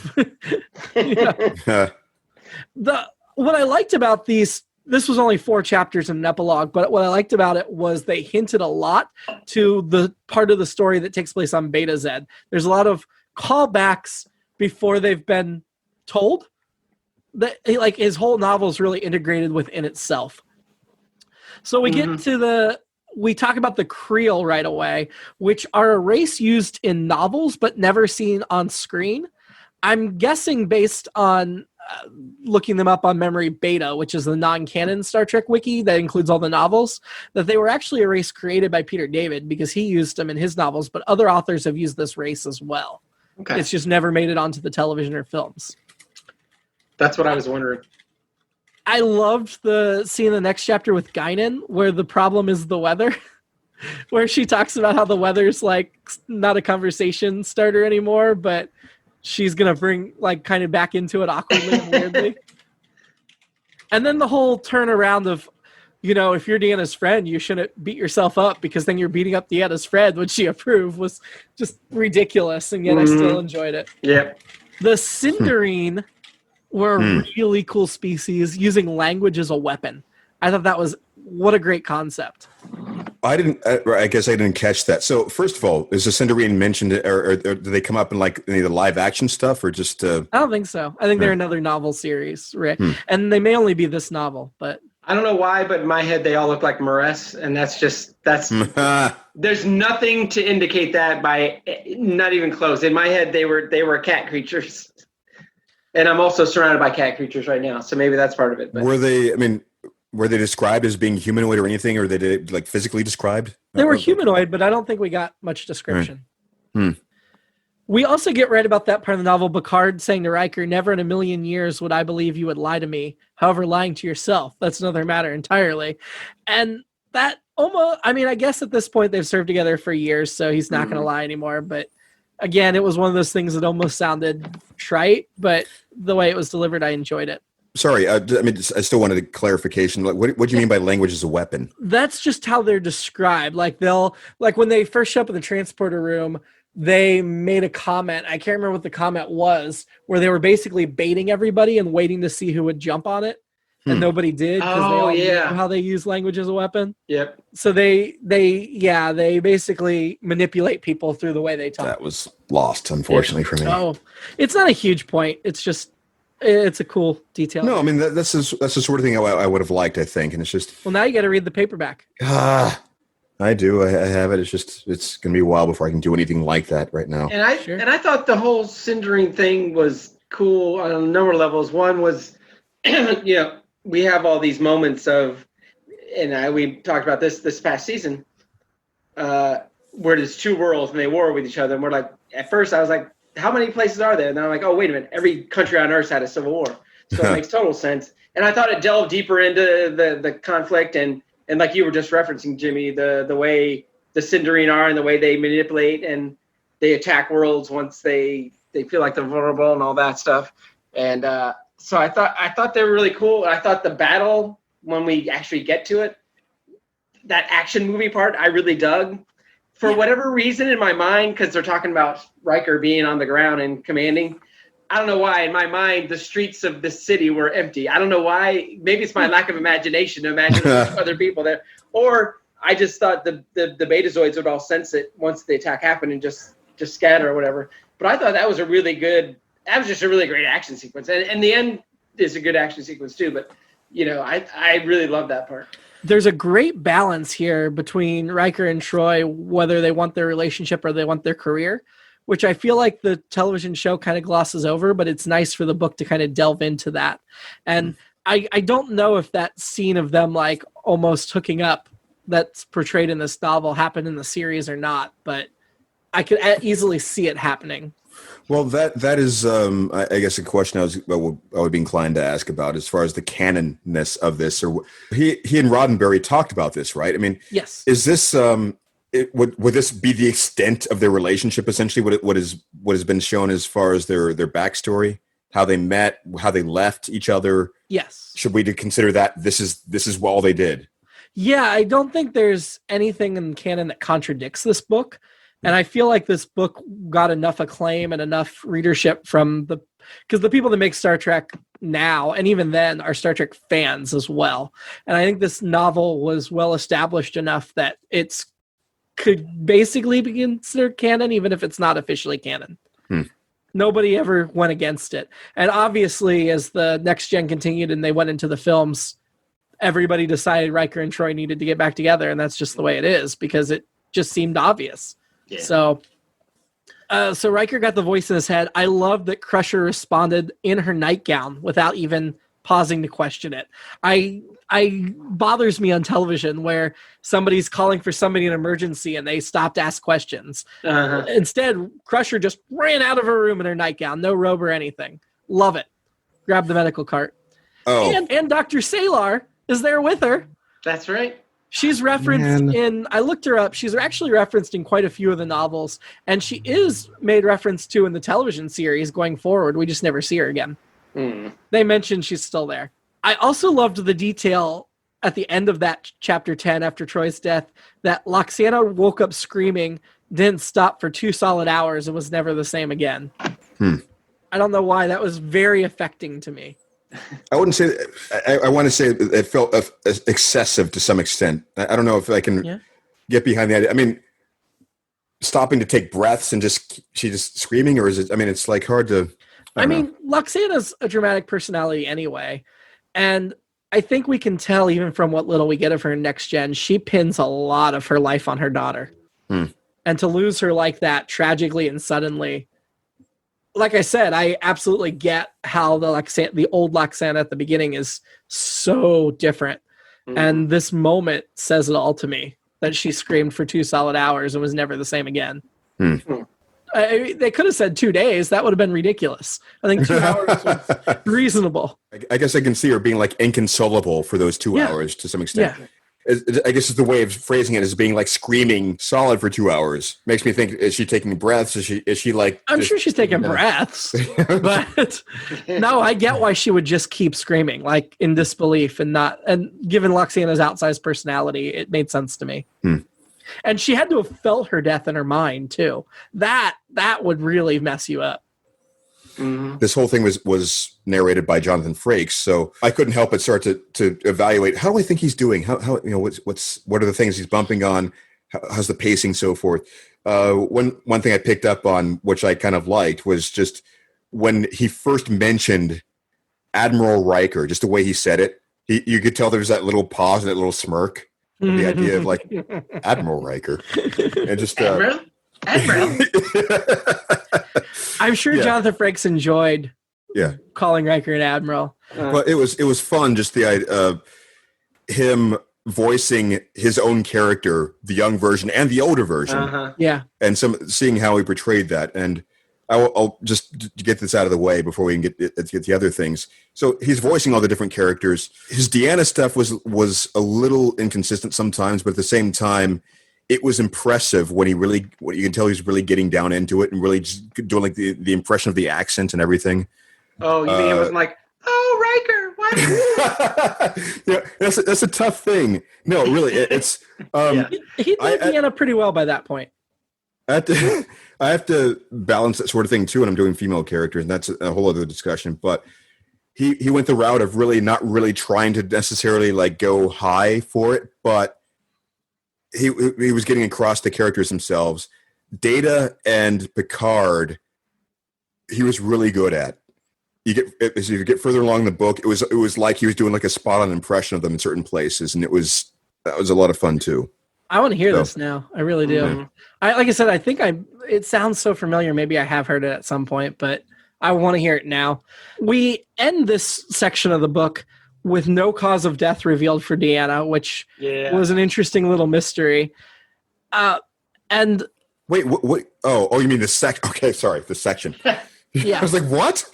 What I liked about this was only 4 chapters in an epilogue, but what I liked about it was they hinted a lot to the part of the story that takes place on Beta Z. There's a lot of callbacks before they've been told. That like his whole novel is really integrated within itself. So we get to we talk about the Creel right away, which are a race used in novels but never seen on screen. I'm guessing based on looking them up on Memory Beta, which is the non-canon Star Trek wiki that includes all the novels, that they were actually a race created by Peter David because he used them in his novels, but other authors have used this race as well. Okay. It's just never made it onto the television or films. That's what I was wondering. I loved the scene in the next chapter with Guinan where the problem is the weather, where she talks about how the weather's like not a conversation starter anymore, but she's going to bring like kind of back into it awkwardly and weirdly. And then the whole turnaround of, if you're Deanna's friend, you shouldn't beat yourself up because then you're beating up Deanna's friend, which she approved, was just ridiculous. And yet I still enjoyed it. Yeah. The Sindarine were a really cool species using language as a weapon. I thought what a great concept. I guess I didn't catch that. So first of all, is the Sindarine mentioned, or do they come up in like any of the live action stuff, or just? I don't think so. I think they're another novel series, Rick, and they may only be this novel. But I don't know why, but in my head they all look like Maress, and that's. There's nothing to indicate that by not even close. In my head, they were cat creatures, and I'm also surrounded by cat creatures right now, so maybe that's part of it. But. Were they described as being humanoid or anything, or were they like physically described? They were humanoid, but I don't think we got much description. We also get right about that part of the novel, Picard saying to Riker, "Never in a million years would I believe you would lie to me. However, lying to yourself, that's another matter entirely." And that almost, I guess at this point they've served together for years, so he's not going to lie anymore. But again, it was one of those things that almost sounded trite, but the way it was delivered, I enjoyed it. Sorry, I still wanted a clarification. Like, what do you mean by language as a weapon? That's just how they're described. Like when they first show up in the transporter room, they made a comment. I can't remember what the comment was, where they were basically baiting everybody and waiting to see who would jump on it, and nobody did because they all know how they use language as a weapon. Yep. So they basically manipulate people through the way they talk. That was lost, unfortunately, for me. Oh, it's not a huge point. It's just. It's a cool detail. No, that's the sort of thing I would have liked, I think. And it's just... Well, now you got to read the paperback. I do. I have it. It's going to be a while before I can do anything like that right now. And I thought the whole Sindarine thing was cool on a number of levels. One was, we have all these moments of, and we talked about this past season, where there's 2 worlds and they war with each other. And we're like, at first I was like, how many places are there? And then I'm like, oh, wait a minute. Every country on Earth had a civil war. So it makes total sense. And I thought it delved deeper into the conflict and like you were just referencing, Jimmy, the way the Sindarine are and the way they manipulate and they attack worlds once they feel like they're vulnerable and all that stuff. And so I thought they were really cool. I thought the battle, when we actually get to it, that action movie part, I really dug. For whatever reason in my mind, because they're talking about Riker being on the ground and commanding, I don't know why, in my mind, the streets of the city were empty. I don't know why. Maybe it's my lack of imagination to imagine there's other people there. Or I just thought the Betazoids would all sense it once the attack happened and just scatter or whatever. But I thought that was just a really great action sequence. And the end is a good action sequence too. But, I really love that part. There's a great balance here between Riker and Troi, whether they want their relationship or they want their career, which I feel like the television show kind of glosses over, but it's nice for the book to kind of delve into that. And I don't know if that scene of them like almost hooking up that's portrayed in this novel happened in the series or not, but I could easily see it happening. Well, that is, I guess, a question I would be inclined to ask about as far as the canonness of this. Or he and Roddenberry talked about this, right? I mean, yes. Is this would this be the extent of their relationship? Essentially, what has been shown as far as their backstory, how they met, how they left each other? Yes. Should we consider that this is all they did? Yeah, I don't think there's anything in canon that contradicts this book. And I feel like this book got enough acclaim and enough readership because the people that make Star Trek now, and even then, are Star Trek fans as well. And I think this novel was well established enough that it's could basically be considered canon, even if it's not officially canon. Nobody ever went against it. And obviously, as the next gen continued and they went into the films, everybody decided Riker and Troi needed to get back together. And that's just the way it is, because it just seemed obvious. Yeah. So Riker got the voice in his head. I love that Crusher responded in her nightgown without even pausing to question it. I bothers me on television where somebody's calling for somebody in an emergency and they stop to ask questions. Instead, Crusher just ran out of her room in her nightgown, no robe or anything. Love it. Grab the medical cart. Oh, and Dr. Salar is there with her. That's right. She's referenced I looked her up, she's actually referenced in quite a few of the novels, and she is made reference to in the television series going forward. We just never see her again. They mentioned she's still there. I also loved the detail at the end of that chapter 10 after Troy's death that Loxana woke up screaming, didn't stop for 2 solid hours, and was never the same again. I don't know why. That was very affecting to me. I wouldn't say. I want to say it felt excessive to some extent. I don't know if I can get behind the idea. I mean, stopping to take breaths and she just screaming, or is it? I mean, it's like hard to. I mean, Loxana's a dramatic personality anyway, and I think we can tell even from what little we get of her in Next Gen, she pins a lot of her life on her daughter, and to lose her like that tragically and suddenly. Like I said, I absolutely get how the old Loxana at the beginning is so different. And this moment says it all to me, that she screamed for 2 solid hours and was never the same again. They could have said 2 days. That would have been ridiculous. I think 2 hours was reasonable. I guess I can see her being like inconsolable for those 2 hours to some extent. Yeah. I guess it's the way of phrasing it as being like screaming solid for 2 hours. Makes me think, is she taking breaths? Is she like... I'm sure she's taking breaths. But no, I get why she would just keep screaming, like in disbelief and given Loxana's outsized personality, it made sense to me. And she had to have felt her death in her mind too. That would really mess you up. This whole thing was narrated by Jonathan Frakes, so I couldn't help but start to evaluate how do I think he's doing? How what are the things he's bumping on? How's the pacing, so forth? One thing I picked up on, which I kind of liked, was just when he first mentioned Admiral Riker, just the way he said it. You could tell there was that little pause and that little smirk. The idea of like Admiral Riker, and just Admiral. I'm sure Jonathan Frakes enjoyed calling Riker an admiral. But it was fun, just the idea of him voicing his own character, the young version and the older version. And seeing how he portrayed that. And I'll just get this out of the way before we can get the other things. So he's voicing all the different characters. His Deanna stuff was a little inconsistent sometimes, but at the same time, it was impressive when you can tell he's really getting down into it and really just doing like the impression of the accent and everything. Oh, you mean it was like, oh, Riker, what? Yeah, that's a tough thing. No, really, it's. He did Deanna pretty well by that point. I have to balance that sort of thing too when I'm doing female characters, and that's a whole other discussion. But he went the route of really not really trying to necessarily like go high for it, but he was getting across the characters themselves. Data and Picard, he was really good at. As you get further along the book, it was like he was doing like a spot on impression of them in certain places, and that was a lot of fun too. I want to hear this now. I really do. Mm-hmm. Like I said, I think it sounds so familiar. Maybe I have heard it at some point, but I want to hear it now. We end this section of the book with no cause of death revealed for Deanna, which was an interesting little mystery. And wait, what? Oh, you mean the section? Okay, sorry, the section. Yeah, I was like, what?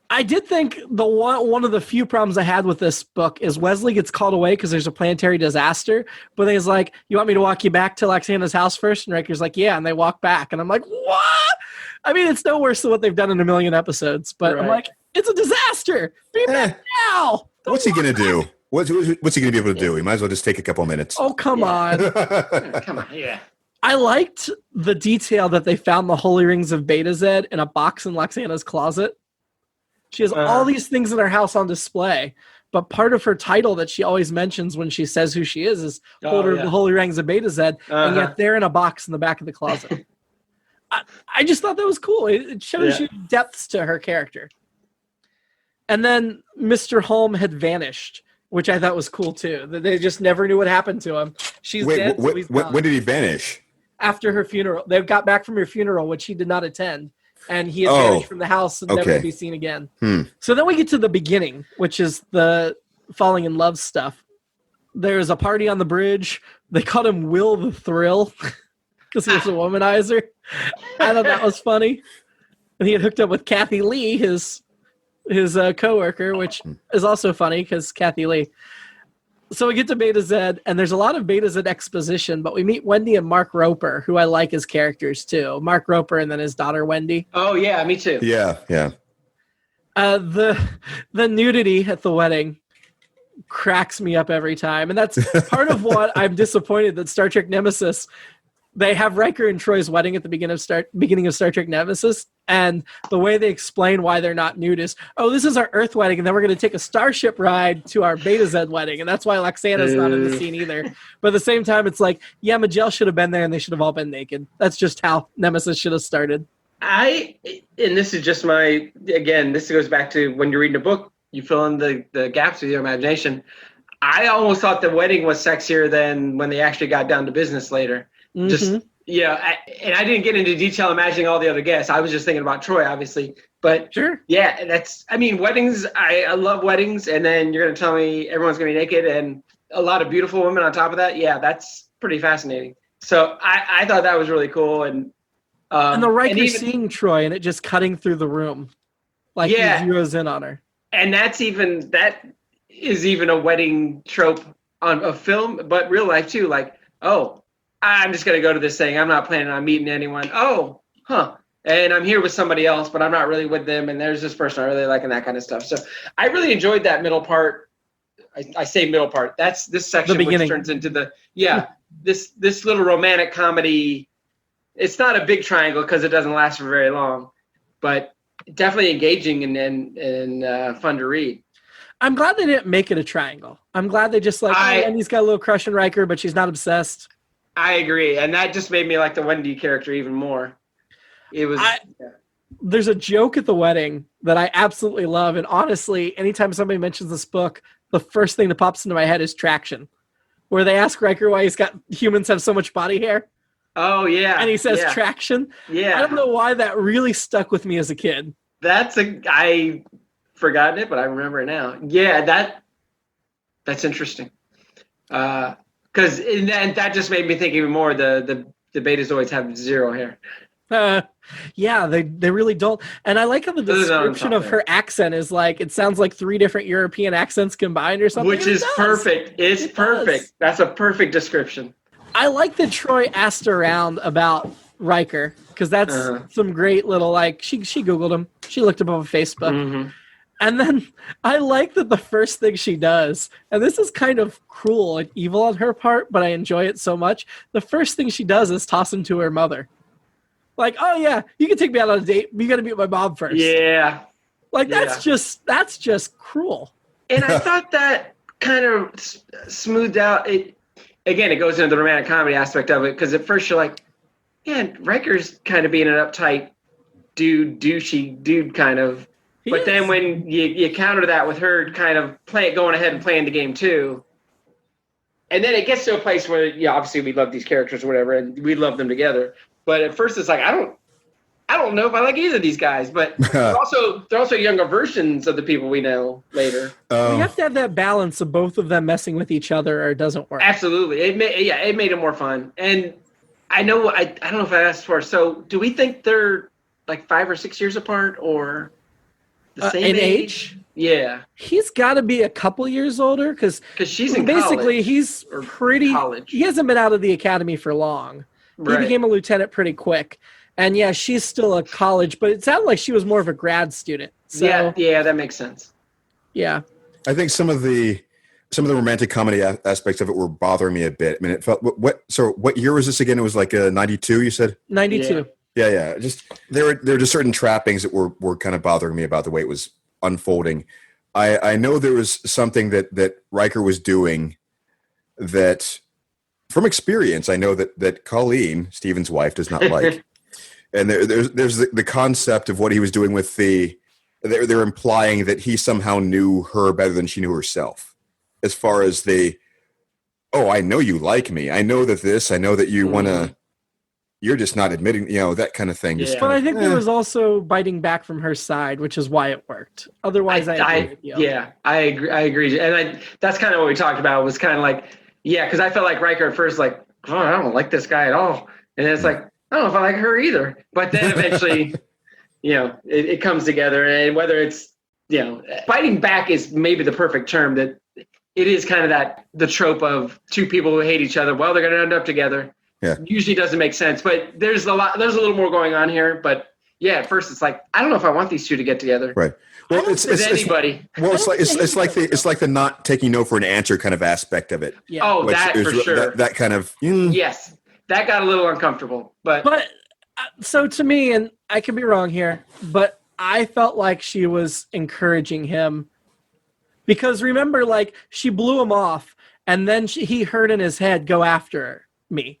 I did think one of the few problems I had with this book is Wesley gets called away because there's a planetary disaster, but then he's like, "You want me to walk you back to Loxana's house first?" And Riker's like, "Yeah," and they walk back, and I'm like, "What?" I mean, it's no worse than what they've done in a million episodes, but I'm like, "It's a disaster. Be back now." What's he gonna do? What's he gonna be able to do? He might as well just take a couple minutes. Oh, come on. Come on, yeah. I liked the detail that they found the holy rings of Beta Z in a box in Loxana's closet. She has all these things in her house on display, but part of her title that she always mentions when she says who she is holder of the holy rings of Beta Z, and yet they're in a box in the back of the closet. I just thought that was cool. It shows you depths to her character. And then Mr. Holm had vanished, which I thought was cool too. They just never knew what happened to him. She's dead. So he's gone. When did he vanish? After her funeral. They got back from her funeral, which he did not attend. And he is vanished from the house and never to be seen again. So then we get to the beginning, which is the falling in love stuff. There's a party on the bridge. They called him Will the Thrill because he was a womanizer. I thought that was funny. And he had hooked up with Kathy Lee, his coworker, which is also funny because Kathy Lee. So we get to Beta Z, and there's a lot of Beta Z exposition, but we meet Wendy and Mark Roper, who I like as characters too. Mark Roper and then his daughter Wendy. Oh yeah, me too. Yeah. The nudity at the wedding cracks me up every time, and that's part of what I'm disappointed that Star Trek Nemesis. They have Riker and Troy's wedding at the beginning of Star Trek Nemesis, and the way they explain why they're not nude is, this is our Earth wedding, and then we're going to take a starship ride to our Beta Z wedding, and that's why Loxana's not in the scene either. But at the same time, it's like, yeah, Majel should have been there, and they should have all been naked. That's just how Nemesis should have started. And this is just this goes back to when you're reading a book, you fill in the gaps with your imagination. I almost thought the wedding was sexier than when they actually got down to business later. And I didn't get into detail imagining all the other guests. I was just thinking about Troi, obviously. But sure, yeah, weddings. I love weddings, and then you're going to tell me everyone's going to be naked and a lot of beautiful women on top of that. Yeah, that's pretty fascinating. So I thought that was really cool, and the Riker seeing Troi and it just cutting through the room, like he zeroes in on her. And that is even a wedding trope on a film, but real life too. Like, I'm just going to go to this thing. I'm not planning on meeting anyone. And I'm here with somebody else, but I'm not really with them. And there's this person I really like and that kind of stuff. So I really enjoyed that middle part. I say middle part. That's this section which turns into this little romantic comedy. It's not a big triangle because it doesn't last for very long, but definitely engaging and fun to read. I'm glad they didn't make it a triangle. I'm glad they just Wendy's got a little crush on Riker, but she's not obsessed. I agree, and that just made me like the Wendy character even more. It was. There's a joke at the wedding that I absolutely love, and honestly, anytime somebody mentions this book, the first thing that pops into my head is Traction, where they ask Riker why humans have so much body hair. Oh yeah, and he says Traction. Yeah, I don't know why that really stuck with me as a kid. I forgotten it, but I remember it now. Yeah, that's interesting. Because that just made me think even more. The Betazoids have zero hair. They really don't. And I like how the description of her accent is like, it sounds like 3 different European accents combined or something. Which is perfect. It's perfect. That's a perfect description. I like that Troi asked around about Riker because that's some great little she Googled him. She looked him up on Facebook. Mm-hmm. And then I like that the first thing she does, and this is kind of cruel and evil on her part, but I enjoy it so much. The first thing she does is toss him to her mother. Like, oh yeah, you can take me out on a date. You got to meet my mom first. Yeah. That's just cruel. And I thought that kind of smoothed out it. Again, it goes into the romantic comedy aspect of it because at first you're like, yeah, Riker's kind of being an uptight douchey dude kind of. But then when you counter that with her kind of going ahead and playing the game too, And then it gets to a place where, obviously we love these characters or whatever, and we love them together. But at first it's like, I don't know if I like either of these guys. But they're also younger versions of the people we know later. We have to have that balance of both of them messing with each other, or it doesn't work. Absolutely, it made it more fun. And I know I don't know if I asked for. So do we think they're like 5 or 6 years apart, or the same in age? Yeah, he's got to be a couple years older because she's in basically college, he's pretty. College. He hasn't been out of the academy for long. Right. He became a lieutenant pretty quick, and yeah, she's still a college, but it sounded like she was more of a grad student. So, yeah, that makes sense. Yeah, I think some of the romantic comedy aspects of it were bothering me a bit. I mean, it felt what year was this again? It was like 92. You said 92. Yeah. Just there were just certain trappings that were kind of bothering me about the way it was unfolding. I know there was something that Riker was doing that, from experience, I know that Colleen, Steven's wife, does not like. And there's the concept of what he was doing with they're implying that he somehow knew her better than she knew herself. As far as I know you like me. I know that you want to. You're just not admitting, that kind of thing. But I think there was also biting back from her side, which is why it worked. Otherwise, I agree with you. Yeah, I agree. And that's kind of what we talked about, was kind of like, because I felt like Riker at first, like, oh, I don't like this guy at all. And it's like, I don't know if I like her either. But then eventually, it comes together. And whether it's, biting back is maybe the perfect term, that it is kind of the trope of two people who hate each other. Well, they're going to end up together. Yeah. Usually doesn't make sense, but there's a little more going on here. But at first it's like, I don't know if I want these two to get together. Right. Well, it's anybody. It's like the not taking no for an answer kind of aspect of it. Yeah. Oh, that for sure. That kind of. Yes, that got a little uncomfortable. But so to me, and I could be wrong here, but I felt like she was encouraging him, because remember, like, she blew him off, and then he heard in his head, "Go after me."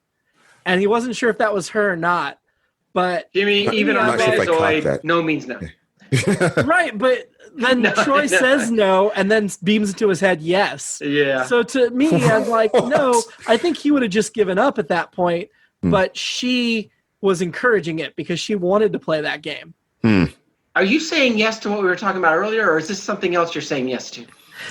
And he wasn't sure if that was her or not. But Jimmy, even on Metazoid, no means no. Right, but then Troi says no and then beams into his head yes. Yeah. So to me, I'm like, no, I think he would have just given up at that point. But she was encouraging it because she wanted to play that game. Are you saying yes to what we were talking about earlier, or is this something else you're saying yes to?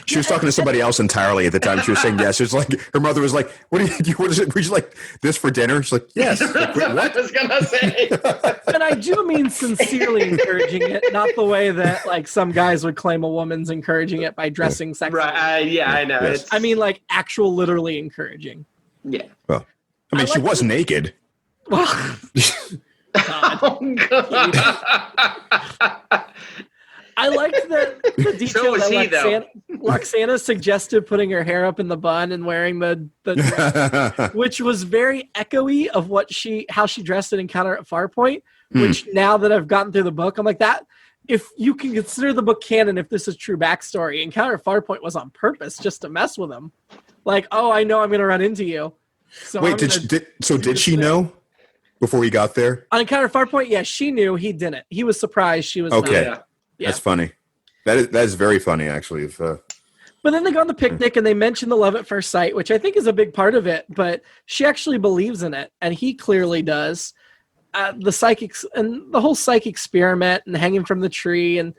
She was talking to somebody else entirely at the time. She was saying yes. It was like her mother was like, "What is it? Would you like this for dinner?" She's like, "Yes." Like, what I was gonna say. And I do mean sincerely encouraging it, not the way that like some guys would claim a woman's encouraging it by dressing sexy. Right? I know. Yes. I mean, like actual, literally encouraging. Yeah. Well, I mean, she was naked. Well, oh, God. I liked the detail that Loxana suggested putting her hair up in the bun and wearing the dress, which was very echoey of how she dressed in Encounter at Farpoint, which now that I've gotten through the book, I'm like, that, if you can consider the book canon, if this is true backstory, Encounter at Farpoint was on purpose just to mess with him. Like, oh, I know I'm going to run into you. So wait, did she know before he got there? On Encounter at Farpoint, yeah, she knew. He didn't. He was surprised she was okay. not. Yeah. That's funny. That is very funny, actually. But then they go on the picnic and they mention the love at first sight, which I think is a big part of it. But she actually believes in it, and he clearly does. The psychics and the whole psych experiment and hanging from the tree and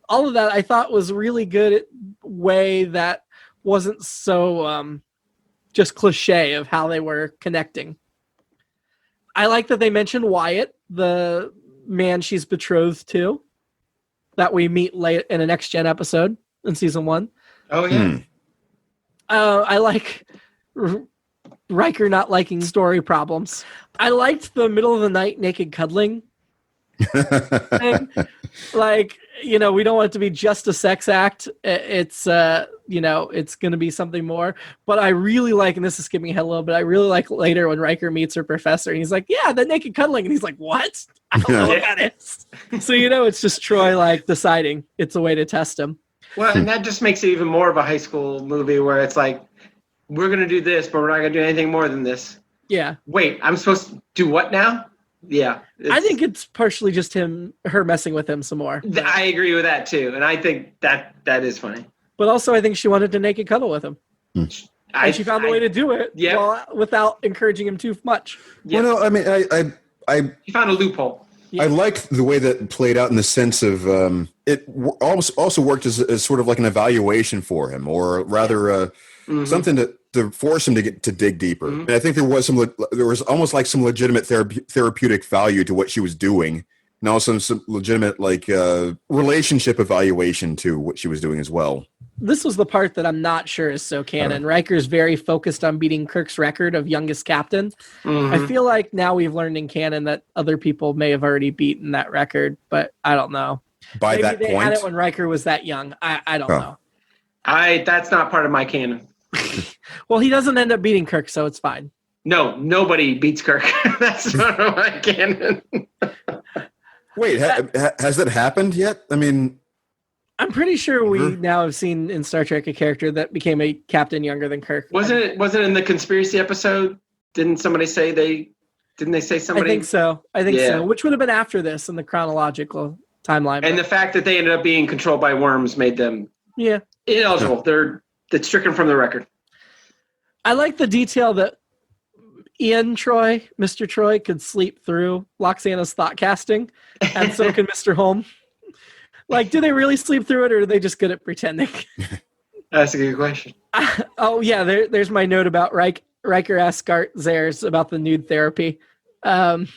all of that, I thought was really good way that wasn't so just cliche of how they were connecting. I like that they mentioned Wyatt, the man she's betrothed to, that we meet late in a Next Gen episode in season 1. Oh, yeah. I like Riker not liking story problems. I liked the middle of the night naked cuddling thing. Like, we don't want it to be just a sex act. It's, it's going to be something more. But I really like, and this is skipping ahead a little bit, I really like later when Riker meets her professor, and he's like, yeah, the naked cuddling. And he's like, what? I don't know what that is. So, it's just Troi, like, deciding it's a way to test him. Well, and that just makes it even more of a high school movie where it's like, we're going to do this, but we're not going to do anything more than this. Yeah. Wait, I'm supposed to do what now? Yeah. I think it's partially just her messing with him some more. I agree with that, too. And I think that is funny. But also, I think she wanted to naked cuddle with him. And she found a way to do it without encouraging him too much. Well, no, I mean, He found a loophole. I liked the way that played out in the sense of it almost also worked as sort of like an evaluation for him, or rather something to force him to dig deeper. And I think there was almost like some legitimate therapeutic value to what she was doing, and also some legitimate like relationship evaluation to what she was doing as well. This was the part that I'm not sure is so canon. Riker's very focused on beating Kirk's record of youngest captain. I feel like now we've learned in canon that other people may have already beaten that record, but I don't know. By Maybe that they point, had it when Riker was that young. I don't know. That's not part of my canon. Well, he doesn't end up beating Kirk, so it's fine. No, nobody beats Kirk. That's not my canon. Wait, has that happened yet? I mean, I'm pretty sure we now have seen in Star Trek a character that became a captain younger than Kirk. Wasn't it in the conspiracy episode? Didn't somebody say didn't they say somebody? I think so. Which would have been after this in the chronological timeline. And the fact that they ended up being controlled by worms made them ineligible. It's stricken from the record. I like the detail that Mr. Troi, could sleep through Loxana's thought casting, and so can Mr. Holm. Like, do they really sleep through it, or are they just good at pretending? That's a good question. There's my note about Riker asks Gart Zers about the nude therapy. And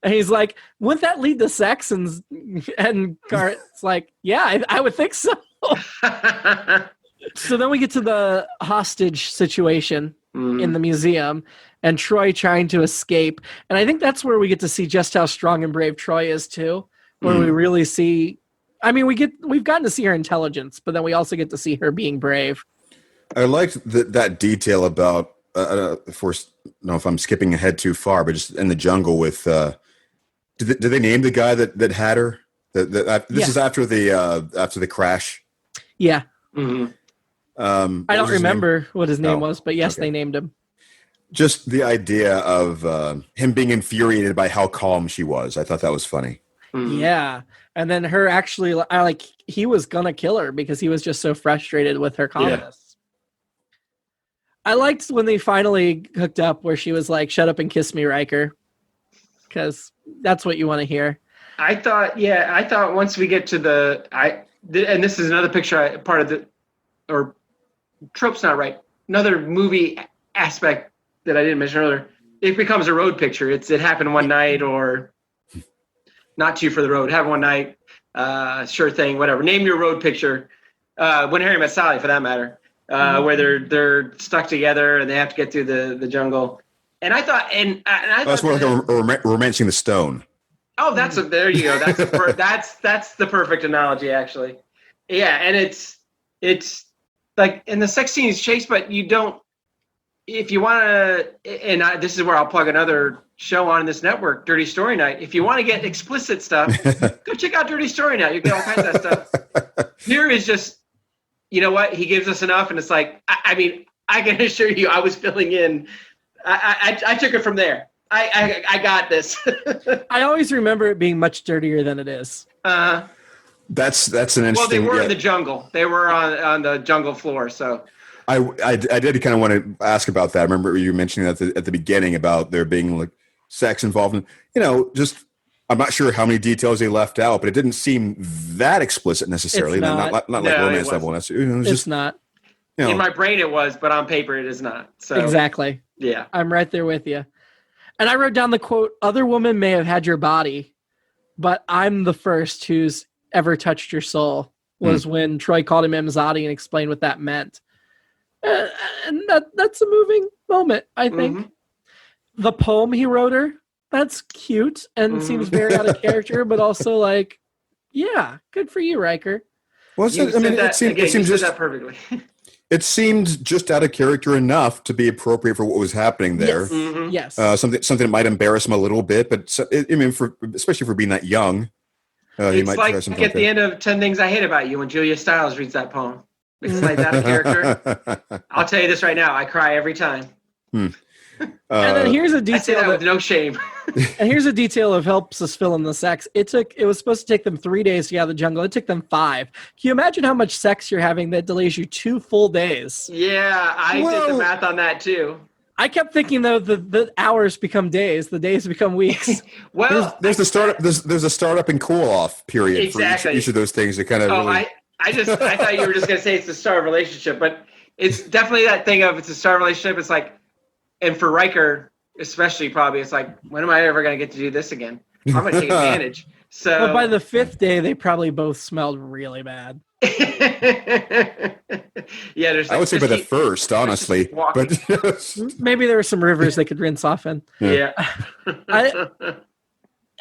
he's like, wouldn't that lead to sex? And Gart's like, yeah, I would think so. So then we get to the hostage situation in the museum, and Troi trying to escape. And I think that's where we get to see just how strong and brave Troi is too, where we really see. I mean, we've gotten to see her intelligence, but then we also get to see her being brave. I liked that detail about. Of course, I don't know if I'm skipping ahead too far, but just in the jungle with. Did they name the guy that had her? This is after the crash. Yeah. Mm-hmm. I don't remember what his name was, but yes, they named him. Just the idea of him being infuriated by how calm she was. I thought that was funny. Mm-hmm. Yeah. And then her actually, he was going to kill her because he was just so frustrated with her calmness. Yeah. I liked when they finally hooked up where she was like, shut up and kiss me, Riker. Because that's what you want to hear. I thought once we get to and this is another picture, or trope's not right. Another movie aspect that I didn't mention earlier. It becomes a road picture. It happened one night, or not too for the road. Happened one night. Sure thing. Whatever. Name your road picture. When Harry Met Sally, for that matter. Where they're stuck together and they have to get through the jungle. And I thought, that's more like romancing the stone. Oh, there you go. That's the perfect analogy, actually. Yeah, and it's like in the sex scene is chased, but you don't. If you want to, and this is where I'll plug another show on this network, Dirty Story Night. If you want to get explicit stuff, go check out Dirty Story Night. You get all kinds of stuff. Here is just, you know what? He gives us enough, and it's like, I mean, I can assure you, I was filling in. I took it from there. I got this. I always remember it being much dirtier than it is. That's an interesting. Well, they were in the jungle. They were on the jungle floor. So I did kind of want to ask about that. I remember you mentioning that at the beginning about there being like sex involved, and just I'm not sure how many details they left out, but it didn't seem that explicit necessarily. It's not like romance level. It's not. In my brain it was, but on paper it is not. So exactly. Yeah, I'm right there with you. And I wrote down the quote, other women may have had your body, but I'm the first who's ever touched your soul, was when Troi called him Imzadi and explained what that meant. And that's a moving moment, I think. Mm-hmm. The poem he wrote her, that's cute and seems very out of character, but also like, yeah, good for you, Riker. Well, it seemed just that perfectly. It seemed just out of character enough to be appropriate for what was happening there. Yes. Mm-hmm. Yes. Something that might embarrass him a little bit, but especially for being that young, he might like try something at the end of 10 Things I Hate About You when Julia Stiles reads that poem. It's like that character. I'll tell you this right now. I cry every time. And then here's a I say detail that with no shame. and here's a detail that helps us fill in the sex. It was supposed to take them 3 days to get out of the jungle. It took them 5. Can you imagine how much sex you're having that delays you 2 full days? Yeah, I did the math on that too. I kept thinking though the hours become days, the days become weeks. Well, there's a startup and cool off period Exactly. for each of those things that kind of. Oh, really... I thought you were just gonna say it's the start of a relationship, but it's definitely that thing of it's a start of a relationship. It's like, and for Riker especially, probably it's like, when am I ever gonna get to do this again? I'm gonna take advantage. So, but by the 5th day, they probably both smelled really bad. Yeah, there's. I would say by the first, honestly, but maybe there were some rivers they could rinse off in. Yeah.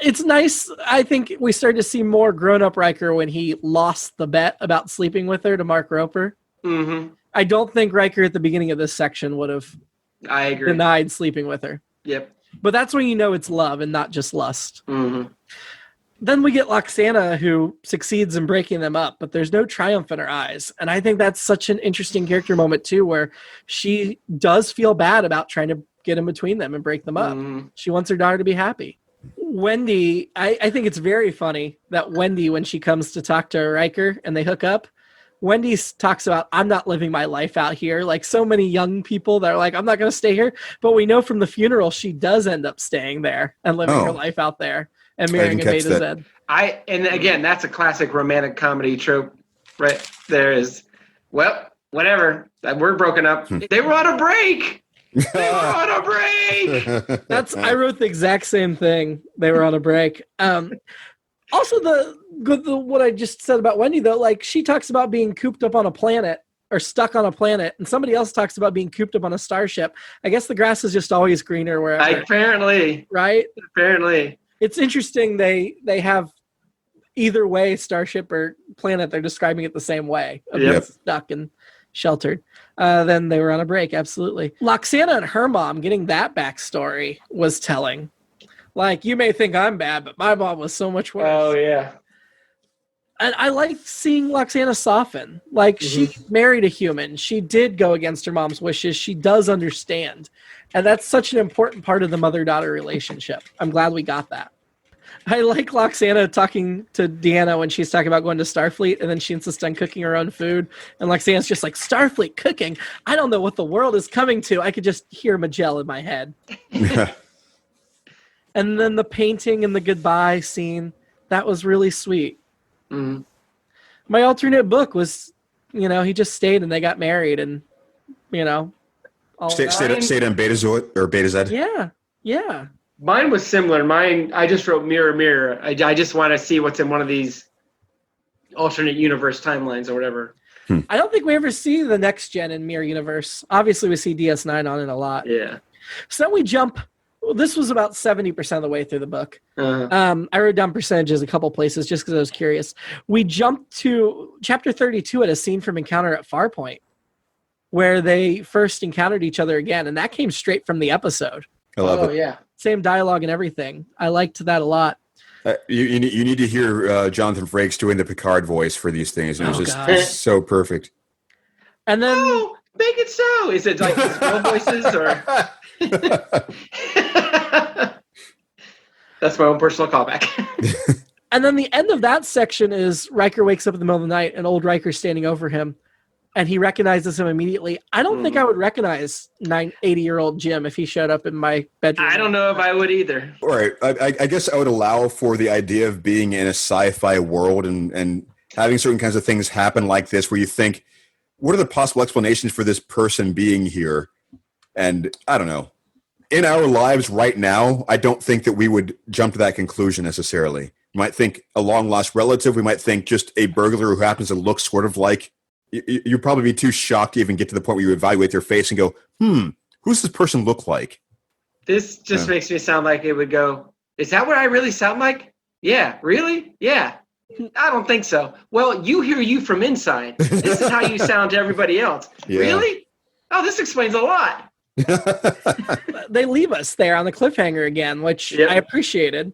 It's nice. I think we started to see more grown-up Riker when he lost the bet about sleeping with her to Mark Roper. Mm-hmm. I don't think Riker at the beginning of this section would have denied sleeping with her. Yep. But that's when you know it's love and not just lust. Mm-hmm. Then we get Loxana, who succeeds in breaking them up, but there's no triumph in her eyes. And I think that's such an interesting character moment, too, where she does feel bad about trying to get in between them and break them up. Mm-hmm. She wants her daughter to be happy. Wendy, I think it's very funny that Wendy, when she comes to talk to Riker and they hook up, Wendy talks about, I'm not living my life out here. Like so many young people that are like, I'm not going to stay here. But we know from the funeral, she does end up staying there and living her life out there and marrying a Beta Z. And again, that's a classic romantic comedy trope right there is, well, whatever, we're broken up. They were on a break. They were on a break. I wrote the exact same thing. They were on a break. Also, what I just said about Wendy, though, like she talks about being cooped up on a planet or stuck on a planet, and somebody else talks about being cooped up on a starship. I guess the grass is just always greener wherever. Apparently. Right? Apparently. It's interesting they have either way, starship or planet, they're describing it the same way. Yep. Stuck and sheltered. Then they were on a break, absolutely. Loxana and her mom, getting that backstory was telling. Like, you may think I'm bad, but my mom was so much worse. Oh, yeah. And I like seeing Loxana soften. Like, she married a human. She did go against her mom's wishes. She does understand. And that's such an important part of the mother-daughter relationship. I'm glad we got that. I like Loxana talking to Deanna when she's talking about going to Starfleet, and then she insists on cooking her own food. And Loxana's just like, Starfleet cooking? I don't know what the world is coming to. I could just hear Magell in my head. And then the painting and the goodbye scene, that was really sweet. Mm-hmm. My alternate book was, he just stayed and they got married and, stayed on Beta Z or Beta Z. Yeah. Mine was similar. Mine, I just wrote mirror, mirror. I just want to see what's in one of these alternate universe timelines or whatever. I don't think we ever see the next gen in Mirror Universe. Obviously, we see DS9 on it a lot. Yeah. So then we jump. This was about 70% of the way through the book. I wrote down percentages a couple places just because I was curious. We jumped to chapter 32 at a scene from Encounter at Farpoint where they first encountered each other again, and that came straight from the episode. I love it. Yeah. Same dialogue and everything. I liked that a lot. You need to hear Jonathan Frakes doing the Picard voice for these things. It was just so perfect. And then, make it so. Is it like his real voices or? That's my own personal callback. And then the end of that section is Riker wakes up in the middle of the night and old Riker's standing over him. And he recognizes him immediately. I don't think I would recognize 80-year-old Jim if he showed up in my bedroom. I don't know if I would either. All right. I guess I would allow for the idea of being in a sci-fi world and having certain kinds of things happen like this where you think, what are the possible explanations for this person being here? And I don't know. In our lives right now, I don't think that we would jump to that conclusion necessarily. We might think a long-lost relative. We might think just a burglar who happens to look sort of like. You'd probably be too shocked to even get to the point where you evaluate their face and go, who's this person look like? This just makes me sound like it would go, is that what I really sound like? Yeah. Really? Yeah. I don't think so. Well, you hear you from inside. This is how you sound to everybody else. Yeah. Really? Oh, this explains a lot. They leave us there on the cliffhanger again, which I appreciated.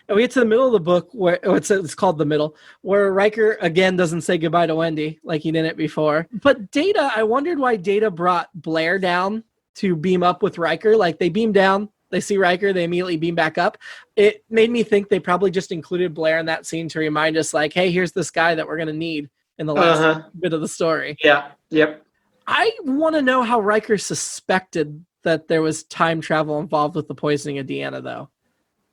And we get to the middle of the book where it's called The Middle, where Riker again doesn't say goodbye to Wendy like he didn't before. But Data, I wondered why Data brought Blair down to beam up with Riker. Like they beam down, they see Riker, they immediately beam back up. It made me think they probably just included Blair in that scene to remind us, like, hey, here's this guy that we're going to need in the last bit of the story. Yeah. Yep. I want to know how Riker suspected that there was time travel involved with the poisoning of Deanna, though.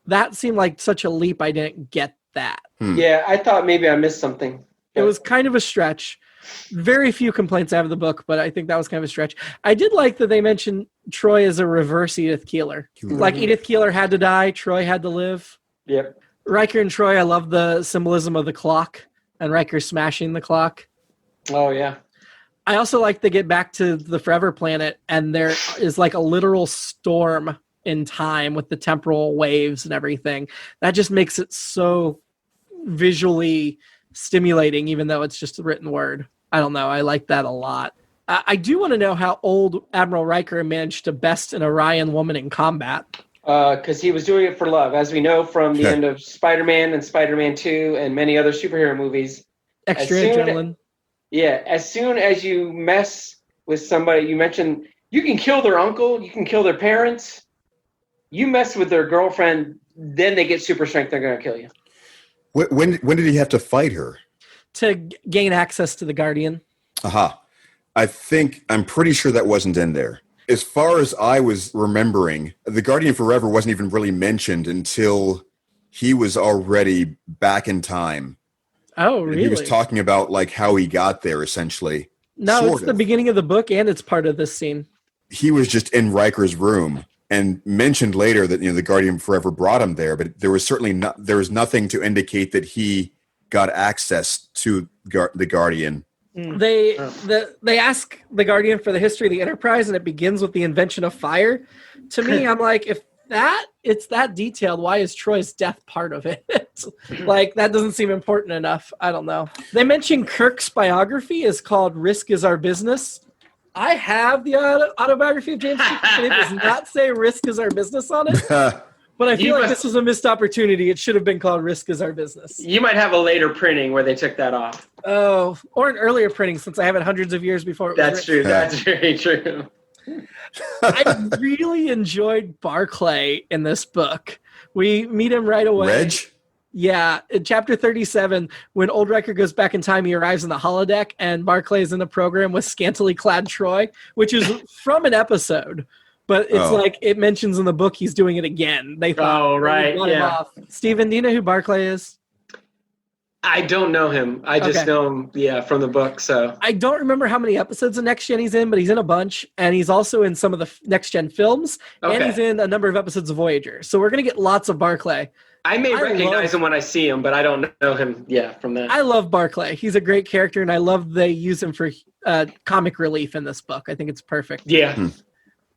That seemed like such a leap. I didn't get that. Yeah, I thought maybe I missed something. It was kind of a stretch. Very few complaints out of the book, but I think that was kind of a stretch. I did like that they mentioned Troi as a reverse Edith Keeler. Like Edith Keeler had to die, Troi had to live. Yep. Riker and Troi, I love the symbolism of the clock and Riker smashing the clock. Oh, yeah. I also like to get back to the Forever Planet, and there is like a literal storm in time with the temporal waves and everything. That just makes it so visually stimulating, even though it's just a written word. I don't know. I like that a lot. I do want to know how old Admiral Riker managed to best an Orion woman in combat. Because he was doing it for love, as we know from the end of Spider-Man and Spider-Man 2 and many other superhero movies. Extra adrenaline. Yeah, as soon as you mess with somebody, you mentioned you can kill their uncle, you can kill their parents. You mess with their girlfriend, then they get super strength, they're going to kill you. When did he have to fight her? To gain access to the Guardian. Aha. I'm pretty sure that wasn't in there. As far as I was remembering, the Guardian Forever wasn't even really mentioned until he was already back in time. Oh, really? And he was talking about like how he got there, essentially. No, it's the beginning of the book, and it's part of this scene. He was just in Riker's room and mentioned later that the Guardian Forever brought him there, but there was certainly there was nothing to indicate that he got access to the Guardian. They ask the Guardian for the history of the Enterprise, and it begins with the invention of fire. To me, I'm like, if it's that detailed, why is Troy's death part of it? Like, that doesn't seem important enough. I don't know. They mention Kirk's biography is called Risk is Our Business. I have the autobiography of James Kirk, and it does not say Risk is Our Business on it. But I feel like this was a missed opportunity. It should have been called Risk is Our Business. You might have a later printing where they took that off. Oh, or an earlier printing, since I have it hundreds of years before it was That's true. That's very true. I really enjoyed Barclay in this book. We meet him right away. Reg? Yeah, in chapter 37, when old Riker goes back in time, he arrives in the holodeck, and Barclay is in the program with scantily clad Troi, which is from an episode. But it's like it mentions in the book he's doing it again. They thought, right, yeah. Steven, do you know who Barclay is? I don't know him. I just know him, from the book. So I don't remember how many episodes of Next Gen he's in, but he's in a bunch, and he's also in some of the Next Gen films, and he's in a number of episodes of Voyager. So we're going to get lots of Barclay. I may recognize him when I see him, but I don't know him, from that. I love Barclay. He's a great character, and I love they use him for comic relief in this book. I think it's perfect. Yeah.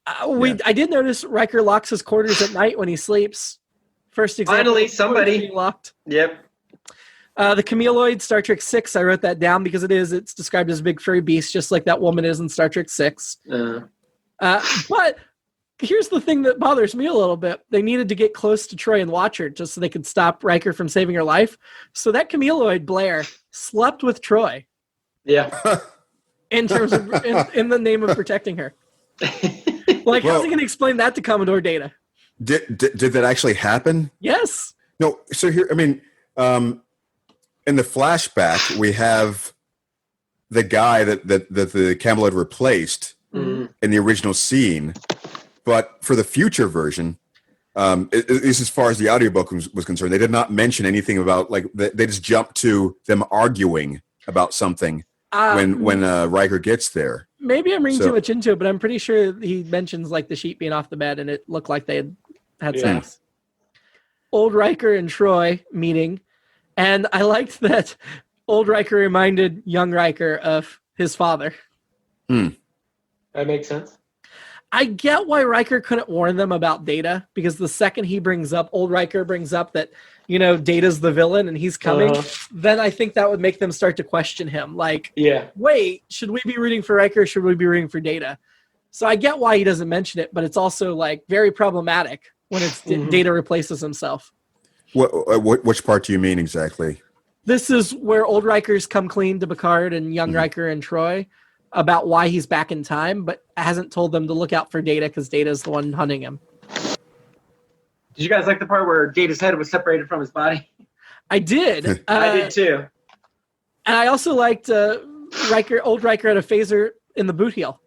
I did notice Riker locks his quarters at night when he sleeps. First example. Finally, somebody. Being locked. Yep. The Cameloid, Star Trek 6, I wrote that down because it's described as a big furry beast, just like that woman is in Star Trek 6. But here's the thing that bothers me a little bit. They needed to get close to Troi and watch her just so they could stop Riker from saving her life. So that Cameloid, Blair, slept with Troi. Yeah. In terms of, in the name of protecting her. Like, how's he going to explain that to Commodore Data? Did that actually happen? Yes. No. So here, I mean, in the flashback, we have the guy that the Camelot replaced in the original scene. But for the future version, at least as far as the audiobook was concerned, they did not mention anything about, like, they just jumped to them arguing about something when Riker gets there. Maybe I'm reading too much into it, but I'm pretty sure he mentions, like, the sheet being off the bed, and it looked like they had sex. Old Riker and Troi meeting, and I liked that old Riker reminded young Riker of his father. That makes sense. I get why Riker couldn't warn them about Data, because the second old Riker brings up that, Data's the villain and he's coming, then I think that would make them start to question him. Like, wait, should we be rooting for Riker? Should we be rooting for Data? So I get why he doesn't mention it, but it's also, like, very problematic when it's Data replaces himself. Which part do you mean exactly? This is where old Rikers come clean to Picard and young Riker and Troi. about why he's back in time, but hasn't told them to look out for Data because Data's the one hunting him. Did you guys like the part where Data's head was separated from his body? I did. I did too. And I also liked old Riker had a phaser in the boot heel.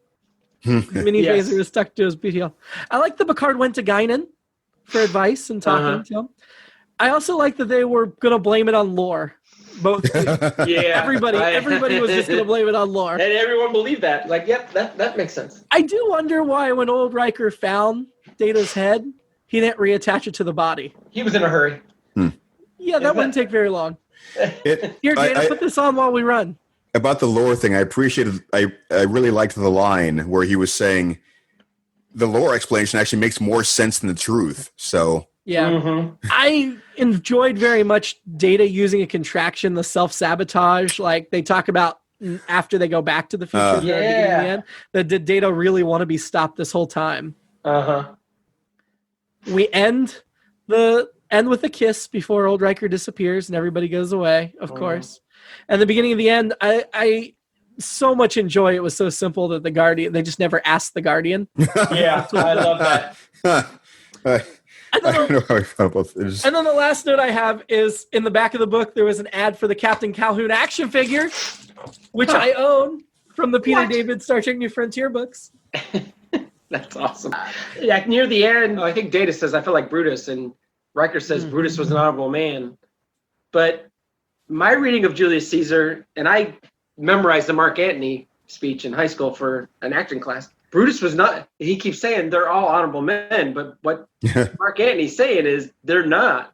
Mini phaser was stuck to his boot heel. I like that Picard went to Guinan for advice and talking to him. I also like that they were going to blame it on lore. Both. Everybody was just going to blame it on lore. And everyone believed that. Like, yep, that makes sense. I do wonder why when old Riker found Data's head, he didn't reattach it to my body. He was in a hurry. Yeah, that wouldn't take very long. Here, Data, put this on while we run. About the lore thing, I really liked the line where he was saying the lore explanation actually makes more sense than the truth. So yeah, I enjoyed very much Data using a contraction, the self-sabotage. Like they talk about after they go back to the future, at the end, that did Data really want to be stopped this whole time? We end with a kiss before old Riker disappears and everybody goes away, of course. And the beginning of the end, I so much enjoy. It was so simple that the Guardian, they just never asked the Guardian. Yeah, I love that. And then the last note I have is in the back of the book, there was an ad for the Captain Calhoun action figure, which I own from the Peter David Star Trek New Frontier books. That's awesome. Yeah, near the end, I think Data says, I feel like Brutus, and Riker says Brutus was an honorable man. But my reading of Julius Caesar, and I memorized the Mark Antony speech in high school for an acting class. Brutus was not, he keeps saying they're all honorable men, but what Mark Antony's saying is they're not.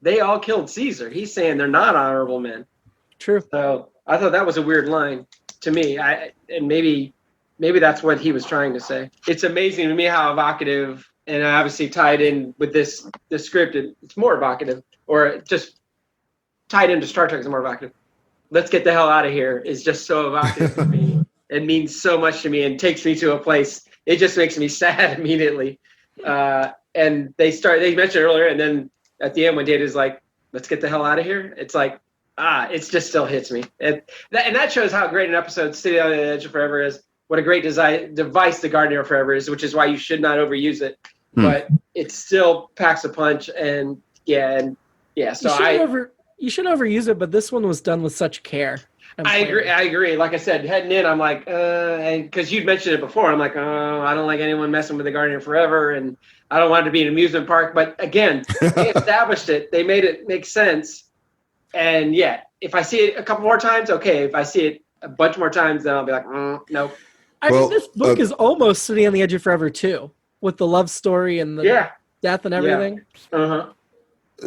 They all killed Caesar. He's saying they're not honorable men. True. So I thought that was a weird line to me. And maybe that's what he was trying to say. It's amazing to me how evocative, and obviously tied in with this script, it's more evocative, or just tied into Star Trek is more evocative. Let's get the hell out of here is just so evocative to me. It means so much to me and takes me to a place. It just makes me sad immediately. And they mentioned earlier, and then at the end when Data's like, let's get the hell out of here. It's like, it just still hits me. And that shows how great an episode City on the Edge of Forever is. What a great device the Guardian of Forever is, which is why you should not overuse it. But it still packs a punch, and so you should overuse it, but this one was done with such care. I agree. Like I said, heading in, I'm like, because you'd mentioned it before, I'm like, I don't like anyone messing with the Guardian of Forever, and I don't want it to be an amusement park. But again, they established it. They made it make sense. And yeah, if I see it a couple more times, okay. If I see it a bunch more times, then I'll be like, nope. I mean, this book is almost City on the Edge of Forever too, with the love story and the death and everything. Yeah.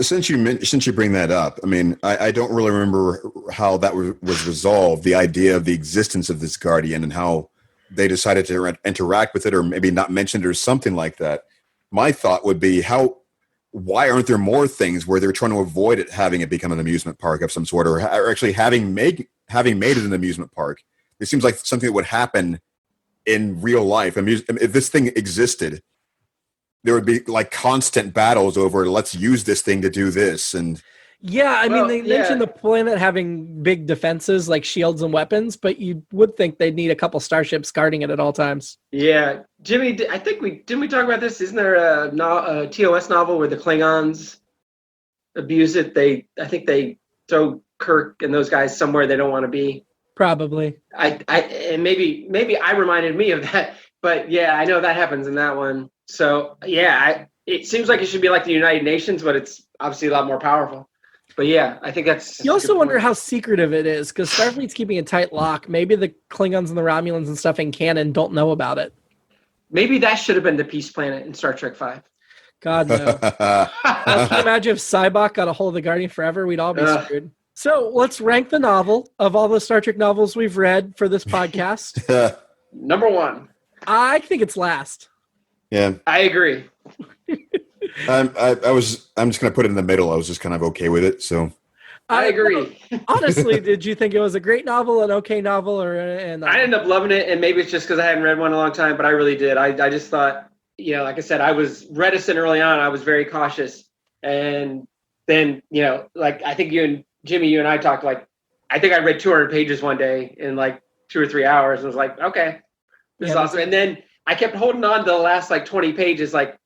Since you bring that up, I mean, I don't really remember how that was resolved, the idea of the existence of this Guardian and how they decided to interact with it, or maybe not mention it or something like that. My thought would be, why aren't there more things where they're trying to avoid having it become an amusement park of some sort, or actually having made it an amusement park? It seems like something that would happen in real life. I mean, if this thing existed, there would be like constant battles over, let's use this thing to do this. And they mentioned the planet having big defenses like shields and weapons, but you would think they'd need a couple starships guarding it at all times. Yeah. Jimmy, I think didn't we talk about this? Isn't there a TOS novel where the Klingons abuse it? I think they throw Kirk and those guys somewhere they don't want to be. Probably. And maybe I reminded me of that, but yeah, I know that happens in that one. So yeah, it seems like it should be like the United Nations, but it's obviously a lot more powerful. But yeah, I think that's. You also wonder how secretive it is, because Starfleet's keeping a tight lock. Maybe the Klingons and the Romulans and stuff in canon don't know about it. Maybe that should have been the Peace Planet in Star Trek V. God no. Can you imagine if Cybok got a hold of the Guardian Forever? We'd all be screwed. So let's rank the novel of all the Star Trek novels we've read for this podcast. Number 1. I think it's last. Yeah, I agree. I'm just going to put it in the middle. I was just kind of okay with it. So I agree. Honestly, did you think it was a great novel, an okay novel, or? I ended up loving it, and maybe it's just because I hadn't read one in a long time, but I really did. I just thought, like I said, I was reticent early on. I was very cautious, and then like I think you and Jimmy, you and I talked, like I think I read 200 pages one day in like 2 or 3 hours. And I was like, okay, this is awesome. And then I kept holding on to the last like 20 pages. Like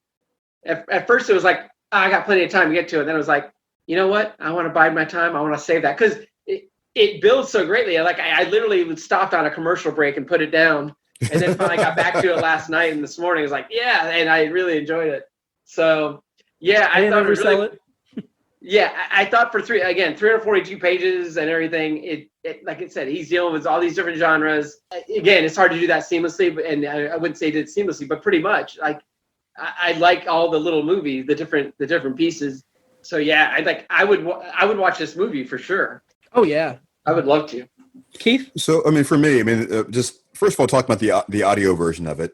at first it was like, I got plenty of time to get to it. And then it was like, you know what? I want to bide my time. I want to save that. Because it builds so greatly. Like I literally stopped on a commercial break and put it down. And then finally got back to it last night and this morning. I was like, yeah, and I really enjoyed it. So yeah, I thought it really, yeah, I thought for 342 pages and everything, it like I said, he's dealing with all these different genres. Again, it's hard to do that seamlessly, and I wouldn't say did it seamlessly, but pretty much. Like I like all the little movies, the different pieces. So yeah, I would watch this movie for sure. Oh yeah, I would love to. Keith? So I mean, for me, just first of all, talking about the audio version of it,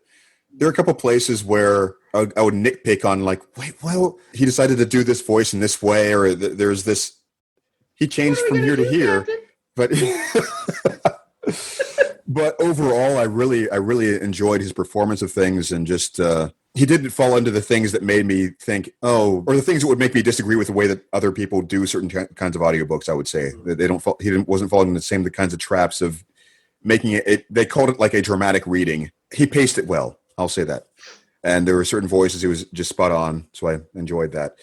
there are a couple places where I would nitpick on, like, wait, well, he decided to do this voice in this way, or there's this, he changed from here to here, but but overall, I really enjoyed his performance of things, and just he didn't fall into the things that made me think, or the things that would make me disagree with the way that other people do certain kinds of audiobooks. I would say that wasn't falling into the kinds of traps of making it. They called it like a dramatic reading. He paced it well. I'll say that. And there were certain voices he was just spot on, so I enjoyed that.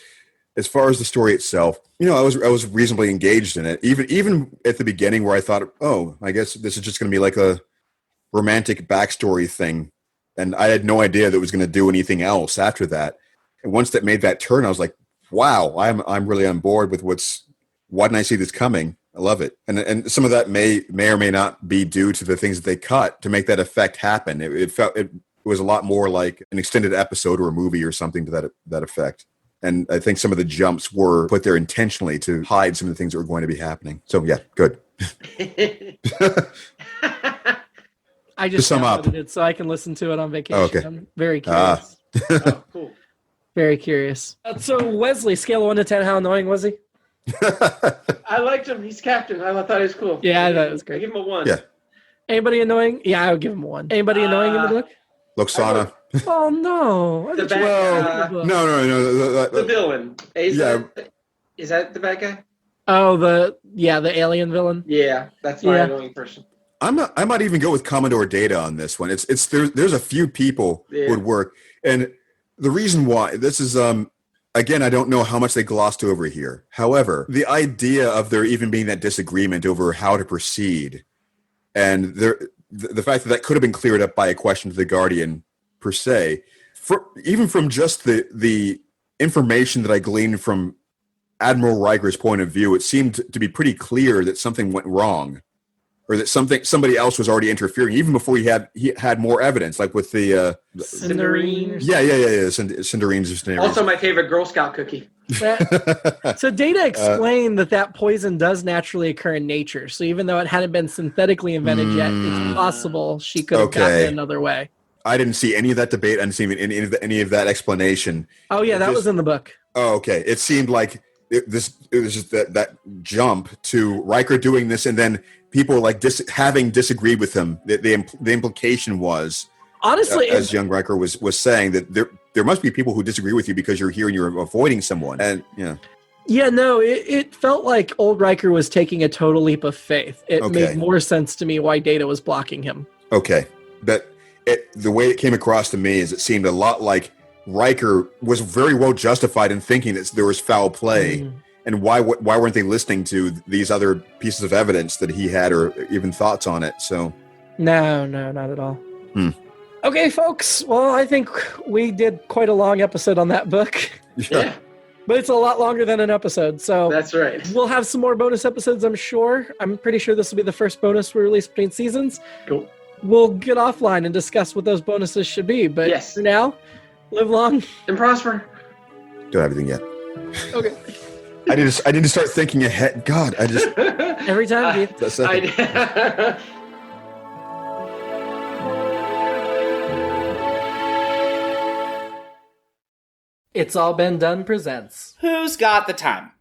As far as the story itself, I was reasonably engaged in it. Even at the beginning, where I thought, oh, I guess this is just going to be like a romantic backstory thing, and I had no idea that it was going to do anything else after that. And once that made that turn, I was like, wow, I'm really on board with why didn't I see this coming? I love it. And some of that may or may not be due to the things that they cut to make that effect happen. It was a lot more like an extended episode or a movie or something to that effect. And I think some of the jumps were put there intentionally to hide some of the things that were going to be happening. So yeah, good. I just downloaded it so I can listen to it on vacation. Oh, okay. I'm very curious. Oh, cool. Very curious. So Wesley, scale of 1 to 10, how annoying was he? I liked him. He's captain. I thought he was cool. Yeah, I thought it was great. I give him a 1. Yeah. Anybody annoying? Yeah, I would give him a 1. Anybody annoying in the book? Loxana. Oh no! The No. The villain. Is that the bad guy? Oh, the alien villain. Yeah, that's my annoying person. I might even go with Commodore Data on this one. There's a few people who would work, and the reason why this is again, I don't know how much they glossed over here. However, the idea of there even being that disagreement over how to proceed, and the fact that could have been cleared up by a question to the Guardian per se, even from just the information that I gleaned from Admiral Riker's point of view, it seemed to be pretty clear that something went wrong, or that somebody else was already interfering, even before he had more evidence, like with the Cinderine. Yeah. Cinderines. Also, my favorite Girl Scout cookie. So Data explained that poison does naturally occur in nature. So even though it hadn't been synthetically invented yet, it's possible she could have gotten it another way. I didn't see any of that debate. I didn't see any of that explanation. Oh yeah, that was in the book. Oh, okay. It seemed like it was just that jump to Riker doing this, and then people like having disagreed with him. The implication was, honestly, as young Riker was saying, that there must be people who disagree with you because you're here and you're avoiding someone. And it felt like old Riker was taking a total leap of faith. It made more sense to me why Data was blocking him. Okay, but the way it came across to me is it seemed a lot like Riker was very well justified in thinking that there was foul play. And why weren't they listening to these other pieces of evidence that he had, or even thoughts on it? So, no, not at all. Okay, folks. Well, I think we did quite a long episode on that book. Yeah. But it's a lot longer than an episode. So that's right. We'll have some more bonus episodes, I'm sure. I'm pretty sure this will be the first bonus we release between seasons. Cool. We'll get offline and discuss what those bonuses should be. But for now, live long and prosper. Don't have anything yet. Okay. I need to start thinking ahead. God, I just every time. It's All Been Done presents Who's Got the Time?